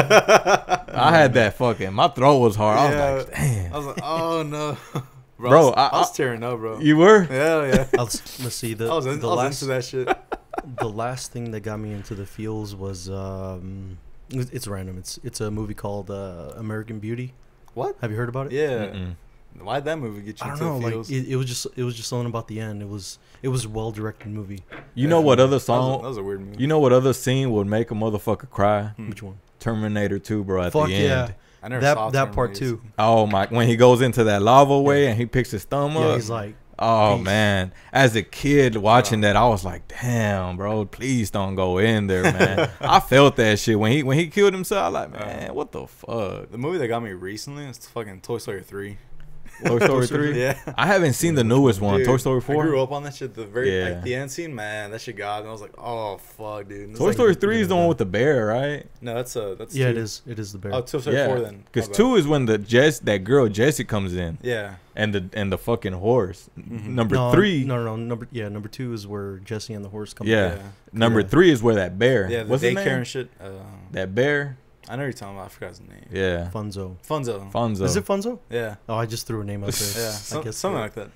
I had that fucking, my throat was hard. I was like, damn. I was like, oh no. Bro, I was tearing up, bro. You were? Yeah. Let's see. I was into that shit. The last thing that got me into the feels was it's random. It's a movie called American Beauty. What? Have you heard about it? Yeah. Mm-mm. Why'd that movie get you I into don't know. the Like feels? it was just something about the end. It was a well directed movie. You know what other song? That was a weird movie. You know what other scene would make a motherfucker cry? Which one? Terminator 2, bro. At Fuck the yeah. end. I never saw That part Terminator. too. Oh my! When he goes into that lava way and he picks his thumb Yeah, up. he's like, Oh peace. man! As a kid watching that, I was like, "Damn, bro! Please don't go in there, man." I felt that shit when he killed himself. I was like, man, what the fuck? The movie that got me recently is fucking Toy Story 3. Toy Story 3. Yeah. I haven't seen the newest one. Dude, Toy Story I 4. grew up on that shit. The very Yeah. like the end scene, man, that shit got me. I was like, oh fuck, dude. It's Toy like, Story 3 is the one with the bear, right? No, that's yeah, two. it is the bear. Oh, Toy Story 4 then. Because My bad. 2 is when that girl Jessie comes in Yeah. and the fucking horse. Number no, 3. No. Number 2 is where Jesse and the horse come. Yeah. Yeah. Number Yeah. 3 is where that bear. Yeah, the What's his daycare name? and shit. That bear. I know you're talking about. I forgot his name. Yeah. Funzo. Funzo. Fonzo. Is it Funzo? Yeah. Oh, I just threw a name out there. Yeah. Something like that.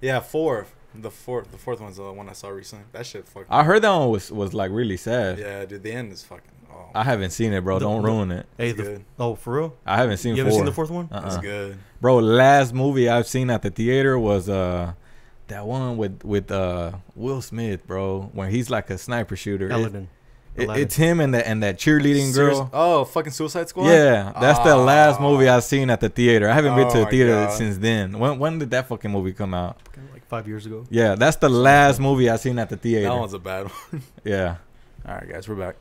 Yeah, 4. The fourth one's the one I saw recently. That shit fucking. I heard that one was like really sad. Yeah, dude. The end is fucking. Oh, I haven't seen it, bro. Don't ruin it. Hey, it's good. for real? I haven't seen You 4. haven't seen the fourth one? It's good. Bro, last movie I've seen at the theater was that one with Will Smith, bro, where he's like a sniper shooter. Aladdin. It's him and that cheerleading girl. Oh, fucking Suicide Squad. Yeah, that's the last movie I've seen at the theater. I haven't been to the my theater God. since then. When did that fucking movie come out? Like 5 years ago. Yeah, that's the last movie I've seen at the theater. That one's a bad one. Yeah, All right, guys, we're back.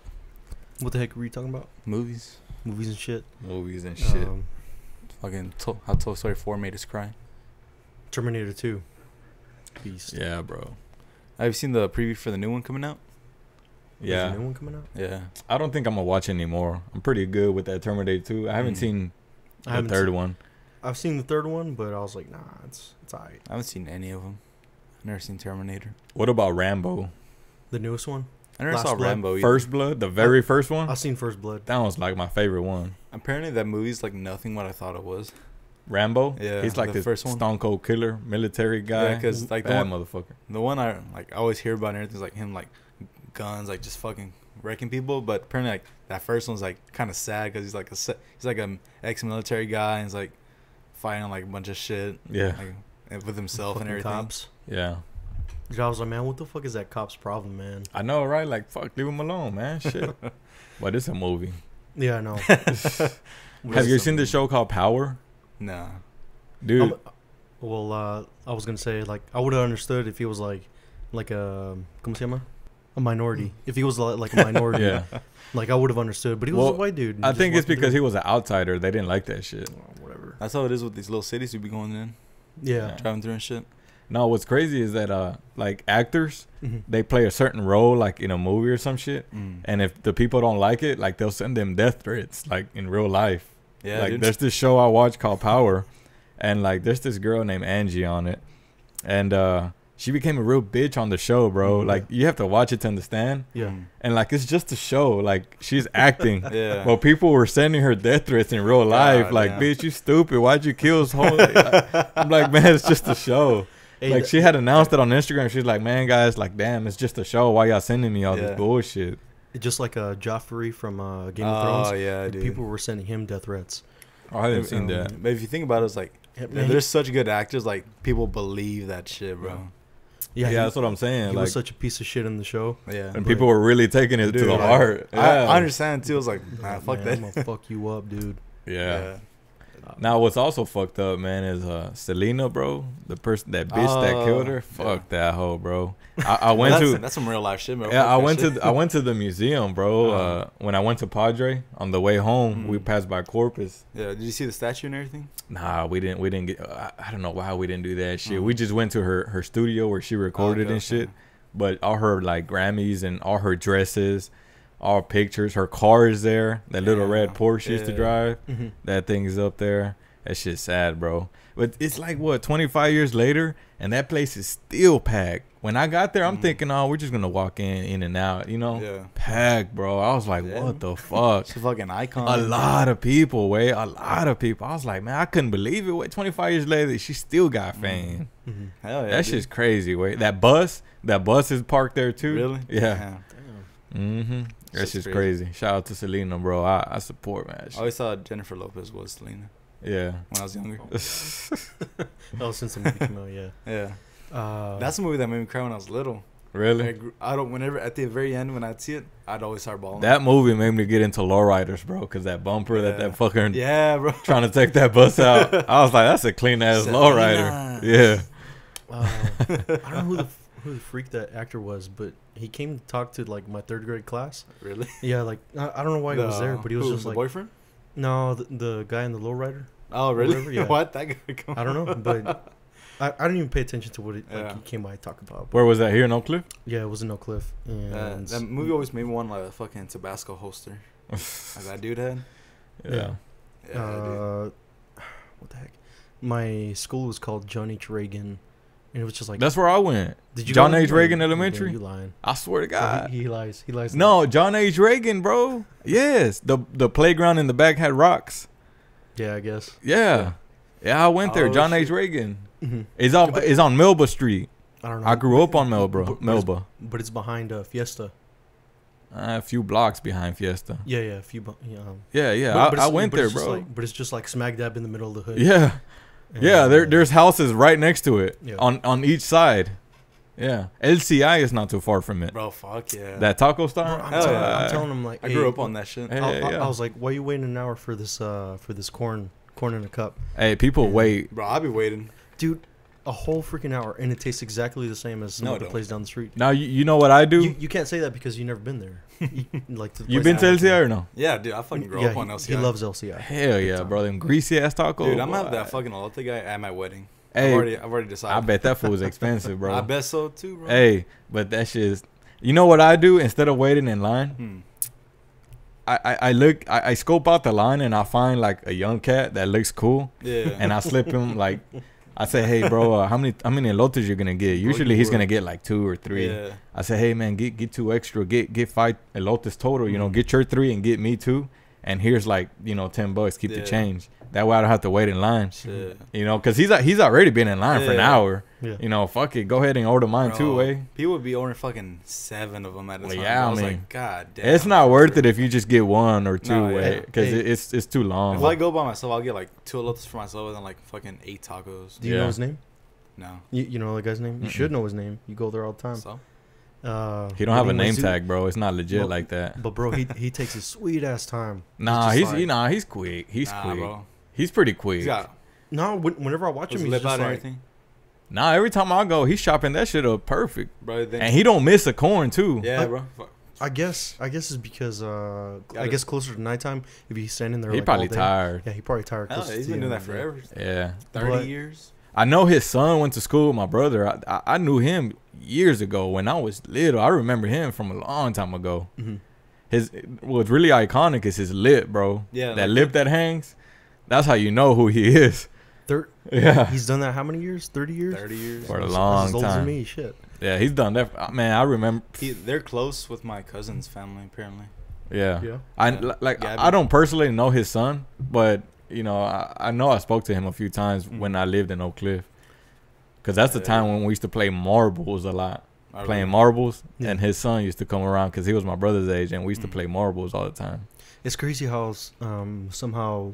What the heck were you talking about? Movies. Movies and shit. movies and shit. Fucking how Toy Story 4 made us cry. Terminator 2. Beast. Yeah, bro. Have you seen the preview for the new one coming out? There's a Yeah, new one coming out? Yeah. I don't think I'm gonna watch anymore. I'm pretty good with that Terminator 2. I haven't seen I the haven't third seen- one. I've seen the third one, but I was like, nah, it's alright. I haven't seen any of them. I've never seen Terminator. What about Rambo? The newest one? I never Last saw Blood? Rambo either. First Blood, the very first one. I've seen First Blood. That was like my favorite one. Apparently that movie's like nothing what I thought it was. Rambo. Yeah, he's like the this first one. stone cold killer, military guy. Yeah, 'cause, like, the bad one- motherfucker. The one I always hear about and everything's like him like guns like just fucking wrecking people, but apparently like that first one's like kind of sad because he's like an ex-military guy and he's like fighting like a bunch of shit. Yeah. Like, with himself and Fucking everything. cops. Yeah, Dude, I was like, man, what the fuck is that cop's problem, man? I know, right? Like, fuck, leave him alone, man. Shit. But it's a movie. Yeah, I know. Have you seen the show called Power, Nah. dude? I was gonna say, like, I would have understood if he was like a, ¿cómo se llama? A minority. If he was like a minority, Yeah. like I would have understood. But he was Well, a white dude. I think it's because he was an outsider. They didn't like that shit. whatever. That's how it is with these little cities we be going in, Yeah. driving through and shit. No, what's crazy is that like actors, Mhm. they play a certain role like in a movie or some shit, Mm. and if the people don't like it, like they'll send them death threats like in real life. Yeah, like dude. there's this show I watch called Power, and like there's this girl named Angie on it, and she became a real bitch on the show, bro. Mhm. Like you have to watch it to understand, Yeah. Mm. and like it's just a show. Like she's acting. Yeah. Well, people were sending her death threats in real life. God Like, damn. bitch, you stupid. Why'd you kill his whole? I'm like, man, it's just a show. Hey, Like she had announced it on Instagram. She's like, man, guys, like, damn, it's just a show. Why y'all sending me all Yeah. this bullshit? just like Joffrey from Game of Oh Thrones. yeah, and dude. people were sending him death threats. Oh, I haven't seen that. But if you think about it, it's like Yeah, man, there's such good actors. Like people believe that shit, bro. Yeah, he, that's what I'm saying. he Like, was such a piece of shit in the show. Yeah. and people were really taking it to Dude, the like, heart. I Yeah. understand too. I was like, nah, fuck Man, that. I'm gonna fuck you up, dude. Yeah. Now, what's also fucked up, man, is Selena, bro. The person, that bitch that Oh, killed her. yeah. Fuck that hoe, bro. I went Well, to. that's some real life shit, bro. Yeah, Fuck that shit. I went to the museum, bro. When I went to Padre on the way home, we Mm. passed by Corpus. Yeah, did you see the statue and everything? Nah, we didn't get. I don't know why we didn't do that shit. We just went to her studio where she recorded Okay, and shit. okay. But all her like Grammys and all her dresses, all pictures, her car is there. That little Yeah, red Porsche she used to yeah. drive. Mhm. That thing is up there. That shit's sad, bro. But it's like, what, 25 years later, and that place is still packed. When I got there, I'm thinking, oh, we're just going to walk in and out, you know? Yeah. Packed, bro. I was like, what the fuck? It's a fucking icon. A lot of people, wait. A lot of people. I was like, man, I couldn't believe it. Wait, 25 years later, she still got fame. Hell yeah. That shit's crazy, wait. That bus is parked there, too. Really? Yeah. That's just crazy. Shout out to Selena, bro. I support, man. I always thought Jennifer Lopez was Selena Yeah. when I was younger. Oh, since the movie came out, yeah. Yeah. That's a movie that made me cry when I was little. Really? Whenever at the very end when I'd see it, I'd always start bawling. That movie made me get into lowriders, bro, because that bumper that fucking yeah, bro, trying to take that bus out. I was like, that's a clean ass lowrider. Yeah. I don't know who the freak that actor was, but he came to talk to like my 3rd grade class. Really? Yeah, like I don't know why he was there, but he was just like boyfriend. No, the guy in the lowrider. Oh, really? Whatever, yeah. What? That guy? I don't know, but I didn't even pay attention to what he came by to talk about. Where was that? Here in Oak Cliff? Yeah, it was in Oak Cliff. And that movie always made me want like a fucking Tabasco holster, like that dude had. Yeah. Dude. What the heck? My school was called John H. Reagan, and it was just like That's where I went. Did you John go? H. Reagan Yeah, Elementary? you lying? I swear to God. He lies. He lies. No, John H. Reagan, bro. Yes. The playground in the back had rocks. Yeah, I guess. Yeah. Yeah, I went there. Oh, John shit. H. Reagan. Mm-hmm. It's on Melba Street. I don't know. I grew up on Melba. But it's behind Fiesta. A few blocks behind Fiesta. Yeah, a few. Yeah. But I it's- went but there, it's just bro. Like, but it's just like smack dab in the middle of the hood. Yeah. And, Yeah, there's houses right next to it. Yeah. On each side. Yeah. LCI is not too far from it. Bro, fuck yeah. That taco Bro, star? I'm telling him like I hey, grew up on that shit. I was like, why are you waiting an hour for this corn in a cup, Hey, people wait. Bro, I'll be waiting. dude? A whole freaking hour, and it tastes exactly the same as some No, it other don't. place down the street. Now, you know what I do? You can't say that because you've never been there. You been to LCI or no? Yeah, dude, I fucking grew up on LCI. He loves LCI. Hell yeah, time. bro. Them greasy ass tacos. Dude, I'm gonna have boy. that fucking elote guy at my wedding. Hey, I've already decided. I bet that food was expensive, bro. I bet so too, bro. Hey, but that shit is. You know what I do instead of waiting in line? I scope out the line and I find like a young cat that looks cool, Yeah. and I slip him like. I say, hey, bro, how many elotes you're gonna get? Usually he's gonna get like 2 or 3. Yeah. I say, hey man, get 2 extra, get 5 elotes total. You know, get your 3 and get me 2, and here's like $10. Keep the change. That way I don't have to wait in line. Shit. You know, because he's already been in line for an hour. Yeah. You know, fuck it, go ahead and order mine too, way. People would be ordering fucking 7 of them at a time. Yeah, I was I mean, like, God damn. It's not worth it if you just get 1 or 2, No, way, yeah. because Hey. it's too long. If I go by myself, I'll get like 2 elotes for myself and then like fucking 8 tacos. Do you know his name? No. You know the guy's name? You should know his name. You go there all the time. So? He don't have a anyways, name dude, tag, bro. It's not legit Well, like that. But bro, he takes his sweet ass time. Nah, just he's like- he's quick. He's Nah, quick. bro. He's pretty quick. He's got No, whenever I watch his him, he's lip just out like, and everything. Nah, every time I go, he's chopping that shit up perfect, Bro, then, and he don't miss a corn too. yeah, bro. Fuck. I guess it's because I Gotta- guess closer to nighttime, if he's standing there, He like, probably all day, tired. Yeah, he probably tired. Hell, close he's to been the doing end that of the day. forever. Yeah. 30 But- years. I know his son went to school with my brother. I knew him years ago when I was little. I remember him from a long time ago. Mm-hmm. What's really iconic is his lip, bro. Yeah, that like- lip that hangs. That's how you know who he is. Yeah, He's done that how many years? 30 years? 30 years. for a That's long as old as time. me. Shit. Yeah, he's done that. Man, I remember. They're close with my cousin's family, apparently. Yeah, Yeah. Gabby. I don't personally know his son, but I know I spoke to him a few times when I lived in Oak Cliff, because that's the time when we used to play marbles a lot. Playing marbles, Yeah. and his son used to come around because he was my brother's age, and we used to play marbles all the time. It's crazy how somehow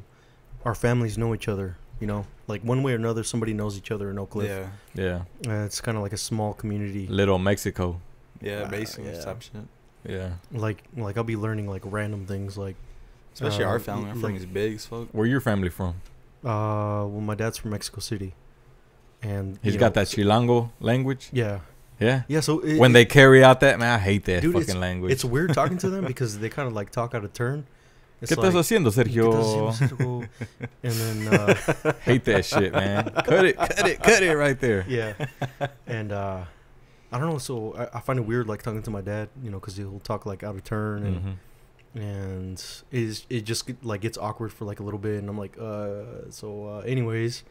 our families know each other. You know, like one way or another, somebody knows each other in Oak Cliff. Yeah. Yeah, It's kind of like a small community. Little Mexico. Yeah, basically yeah. type shit. Yeah. Like I'll be learning like random things like. Especially our family. Our like- family's big as fuck. Where your family from? Well, my dad's from Mexico City, and He's you got know, that Chilango language. Yeah. Yeah. Yeah. So When they carry out that, man, I hate that Dude, fucking language. it's weird talking to them because they kind of like talk out of turn. It's ¿Qué estás haciendo, "¿Qué Sergio? estás haciendo, Sergio?" And then Hate that shit, man. Cut it right there. yeah, and I don't know. So I find it weird like talking to my dad, you know, because he'll talk like out of turn, and and it just like gets awkward for like a little bit, and I'm like, anyways,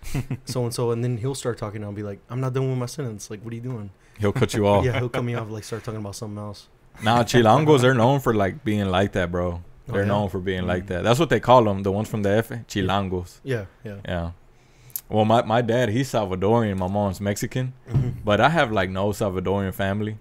so and so, and then he'll start talking, and I'll be like, I'm not done with my sentence. Like, what are you doing? He'll cut you off. Yeah, he'll cut me off, like start talking about something else. Nah, Chilangos, they're known for like being like that, bro. They're known for being like that. That's what they call them, the ones from the F, Chilangos. Yeah. Well, my dad, he's Salvadorian. My mom's Mexican, but I have like no Salvadorian family.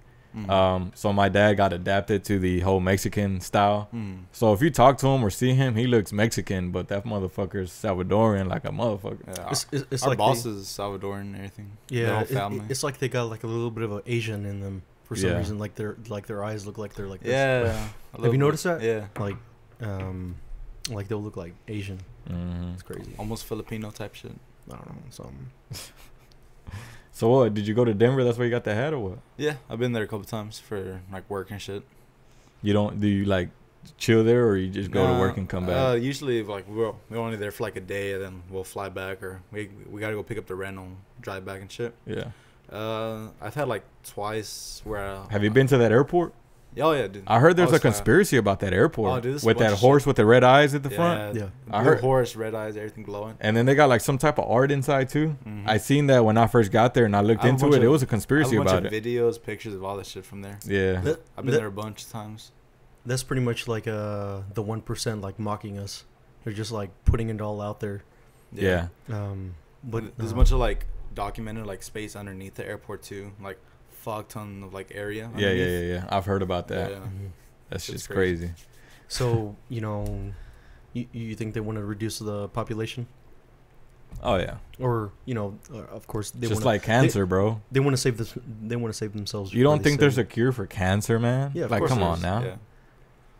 So my dad got adapted to the whole Mexican style. So if you talk to him or see him, he looks Mexican, but that motherfucker's Salvadorian like a motherfucker. Yeah, it's our like boss is Salvadorian and everything. Yeah, the whole family. It's like they got like a little bit of an Asian in them for some reason. Like their eyes look like they're like this. Yeah. Have you noticed that? Yeah. Like they'll look like Asian. It's crazy. Almost Filipino type shit. I don't know, something. So what? Did you go to Denver? That's where you got the hat, or what? Yeah, I've been there a couple times for like work and shit. Do you like chill there, or you just go to work and come back? Usually like we're only there for like a day, and then we'll fly back, or we gotta go pick up the rental, drive back and shit. Yeah. I've had like twice where. Have you been to that airport? Oh yeah, dude. I heard there's a conspiracy about that airport with that horse with the red eyes at the front. Yeah, I heard horse, red eyes, everything glowing. And then they got like some type of art inside too. I seen that when I first got there, and I looked into it. It was a conspiracy about it. Videos, pictures of all that shit from there. Yeah, I've been there a bunch of times. That's pretty much like the 1% like mocking us. They're just like putting it all out there. Yeah. But there's a bunch of like documented like space underneath the airport too, like fuck ton of like area. Yeah. I've heard about that. Yeah. That's just crazy. So you think they want to reduce the population? Oh yeah. Or of course they just like cancer, bro. They want to save this. They want to save themselves. You don't think there's a cure for cancer, man? Yeah, like come on now. Yeah.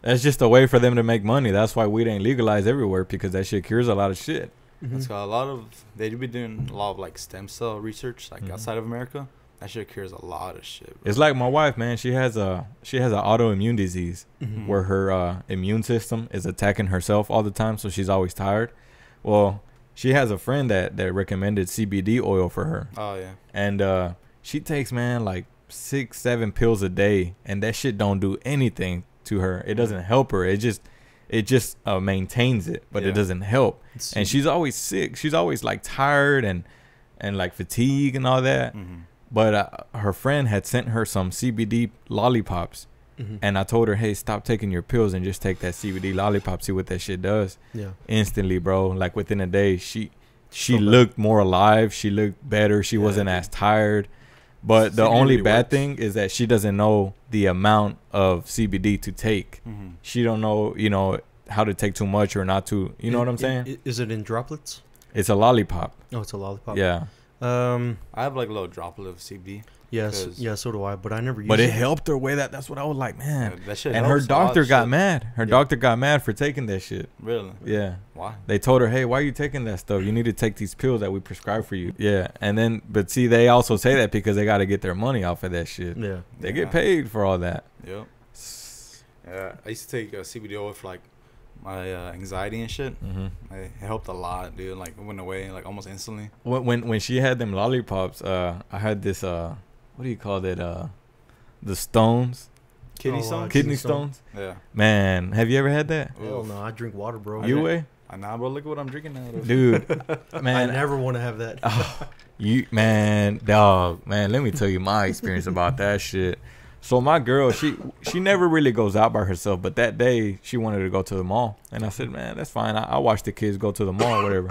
That's just a way for them to make money. That's why weed ain't legalized everywhere, because that shit cures a lot of shit. It's got a lot of. They do be doing a lot of like stem cell research, like outside of America. That shit cures a lot of shit, bro. It's like my wife, man. She has an autoimmune disease where her immune system is attacking herself all the time, so she's always tired. Well, she has a friend that recommended CBD oil for her. Oh yeah. And she takes, man, like 6-7 pills a day, and that shit don't do anything to her. It doesn't help her. It just maintains it, but it doesn't help. And she's always sick. She's always like tired and like fatigue and all that. But her friend had sent her some CBD lollipops, and I told her, hey, stop taking your pills and just take that CBD lollipop, see what that shit does. Yeah. Instantly, bro. Like within a day, she looked more alive. She looked better. She wasn't as tired. But the only bad thing is that she doesn't know the amount of CBD to take. She don't know, how to take too much or not to. You know what I'm saying? Is it in droplets? It's a lollipop. Oh, it's a lollipop. Yeah. I have like a little droplet of CBD. Yes, yeah, so do I. But I never used it. But it helped her way that's what I was like, man. Yeah, that shit and her doctor got mad. Her doctor got mad for taking that shit. Really? Yeah. Why? They told her, hey, why are you taking that stuff? You need to take these pills that we prescribe for you. Yeah. And then, but see, they also say that because they got to get their money off of that shit. Yeah. They get paid for all that. Yep. Yeah. I used to take CBD oil for like my anxiety and shit. It helped a lot, dude. Like it went away like almost instantly. When she had them lollipops, I had this what do you call that? The stones. Kidney stones. Yeah. Man, have you ever had that? Hell no, I drink water, bro. You way? Nah, bro. Look at what I'm drinking now, dude. Man, I never want to have that. Dog, man. Let me tell you my experience about that shit. So my girl, she never really goes out by herself, but that day she wanted to go to the mall, and I said, man, that's fine. I watch the kids go to the mall, or whatever.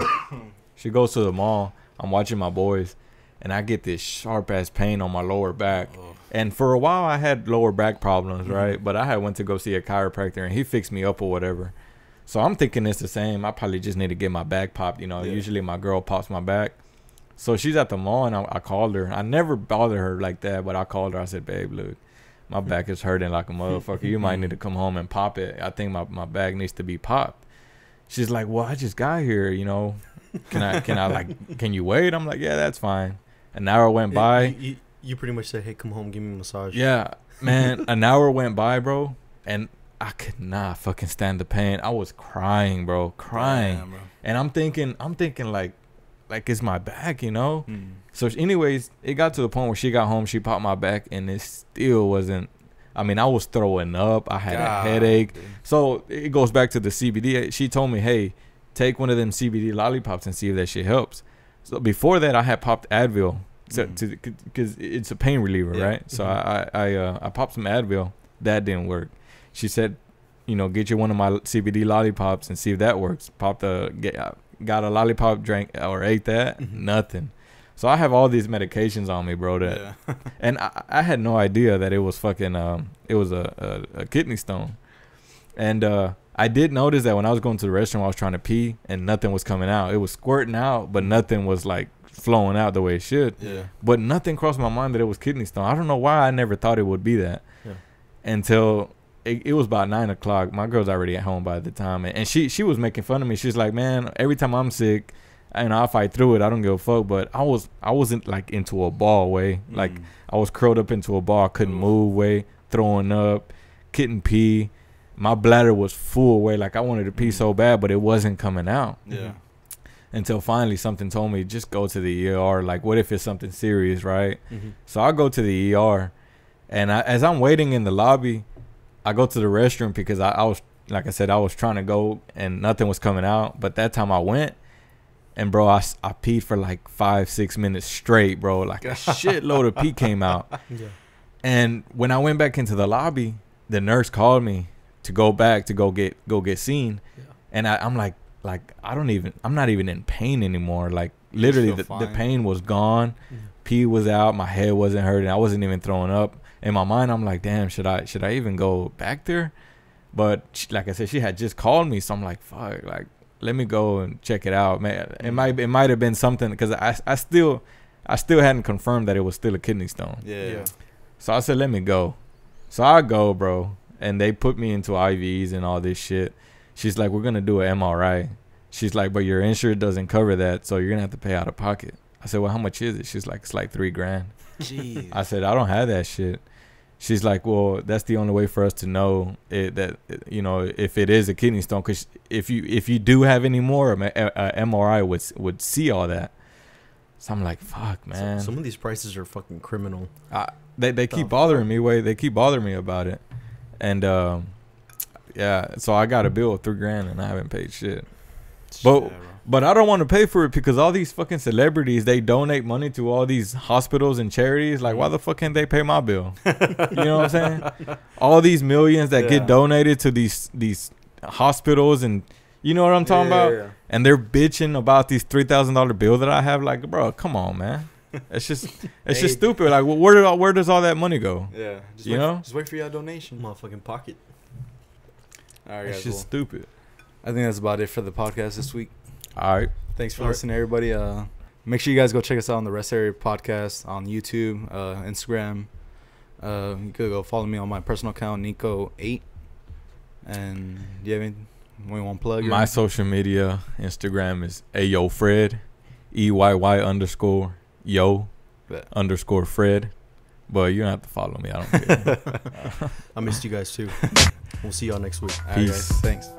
She goes to the mall. I'm watching my boys, and I get this sharp ass pain on my lower back. And for a while, I had lower back problems, right? But I had went to go see a chiropractor, and he fixed me up or whatever. So I'm thinking it's the same. I probably just need to get my back popped. Usually my girl pops my back. So she's at the mall, and I called her. I never bothered her like that, but I called her. I said, babe, look. My back is hurting like a motherfucker. You might need to come home and pop it. I think my back needs to be popped. She's like, well, I just got here, Can you wait? I'm like, yeah, that's fine. An hour went by. You pretty much said, hey, come home, give me a massage. Yeah, man. An hour went by, bro, and I could not fucking stand the pain. I was crying, bro, crying. Damn, bro. And I'm thinking like it's my back, So anyways, it got to the point where she got home, she popped my back, and it still wasn't. I mean, I was throwing up. I had God, a headache. dude. So it goes back to the CBD. She told me, hey, take one of them CBD lollipops and see if that shit helps. So before that, I had popped Advil because it's a pain reliever, right? So I popped some Advil. That didn't work. She said, get you one of my CBD lollipops and see if that works. Got a lollipop, drank or ate that, nothing. So I have all these medications on me, bro. And I had no idea that it was fucking it was a kidney stone. And I did notice that when I was going to the restroom, I was trying to pee and nothing was coming out. It was squirting out, but nothing was like flowing out the way it should. Yeah. But nothing crossed my mind that it was kidney stone. I don't know why I never thought it would be that. Yeah. Until it was about 9 o'clock. My girl's already at home by the time, and she was making fun of me. She's like, man, every time I'm sick, and I'll fight through it. I don't give a fuck. But I wasn't like into a ball way. Like I was curled up into a ball. I couldn't move way, throwing up, couldn't pee. My bladder was full way. Like I wanted to pee so bad, but it wasn't coming out. Yeah. Until finally something told me, just go to the ER. Like, what if it's something serious, right? So I go to the ER, and as I'm waiting in the lobby, I go to the restroom because I was, like I said, I was trying to go and nothing was coming out. But that time I went, and bro, I peed for like 5-6 minutes straight, bro. Like a shitload of pee came out. Yeah. And when I went back into the lobby, the nurse called me to go back to go get seen. Yeah. And I'm like I'm not even in pain anymore. Like literally the pain was gone. Pee was out. My head wasn't hurting. I wasn't even throwing up. In my mind, I'm like, damn, should I even go back there? But like I said, she had just called me, so I'm like, fuck, like let me go and check it out, man. It might have been something because I still hadn't confirmed that it was still a kidney stone. Yeah. So I said, let me go. So I go, bro, and they put me into IVs and all this shit. She's like, we're gonna do an MRI. She's like, but your insurance doesn't cover that, so you're gonna have to pay out of pocket. I said, well, how much is it? She's like, it's like $3,000. Jeez. I said, I don't have that shit. She's like, well, that's the only way for us to know if it is a kidney stone. Because if you do have any more, MRI would see all that. So I'm like, fuck, man. Some of these prices are fucking criminal. They keep bothering me. They keep bothering me about it. And yeah, so I got a bill of $3,000 and I haven't paid shit. But I don't want to pay for it because all these fucking celebrities, they donate money to all these hospitals and charities. Like, why the fuck can't they pay my bill? You know what I'm saying? All these millions that get donated to these hospitals, and you know what I'm talking about? Yeah. And they're bitching about these $3,000 bill that I have. Like, bro, come on, man. It's just stupid. Like, where does all that money go? Yeah, just wait for your donation, motherfucking pocket. All right, it's just stupid. I think that's about it for the podcast this week. All right. Thanks for listening, everybody. Make sure you guys go check us out on the Rest Area Podcast on YouTube, Instagram. You could go follow me on my personal account, Nico8. And do you have anything we want to plug? My social media, Instagram is AyoFred, EYY_ yo _ Fred. But you don't have to follow me. I don't care. I missed you guys too. We'll see y'all next week. Peace. All right, guys. Thanks.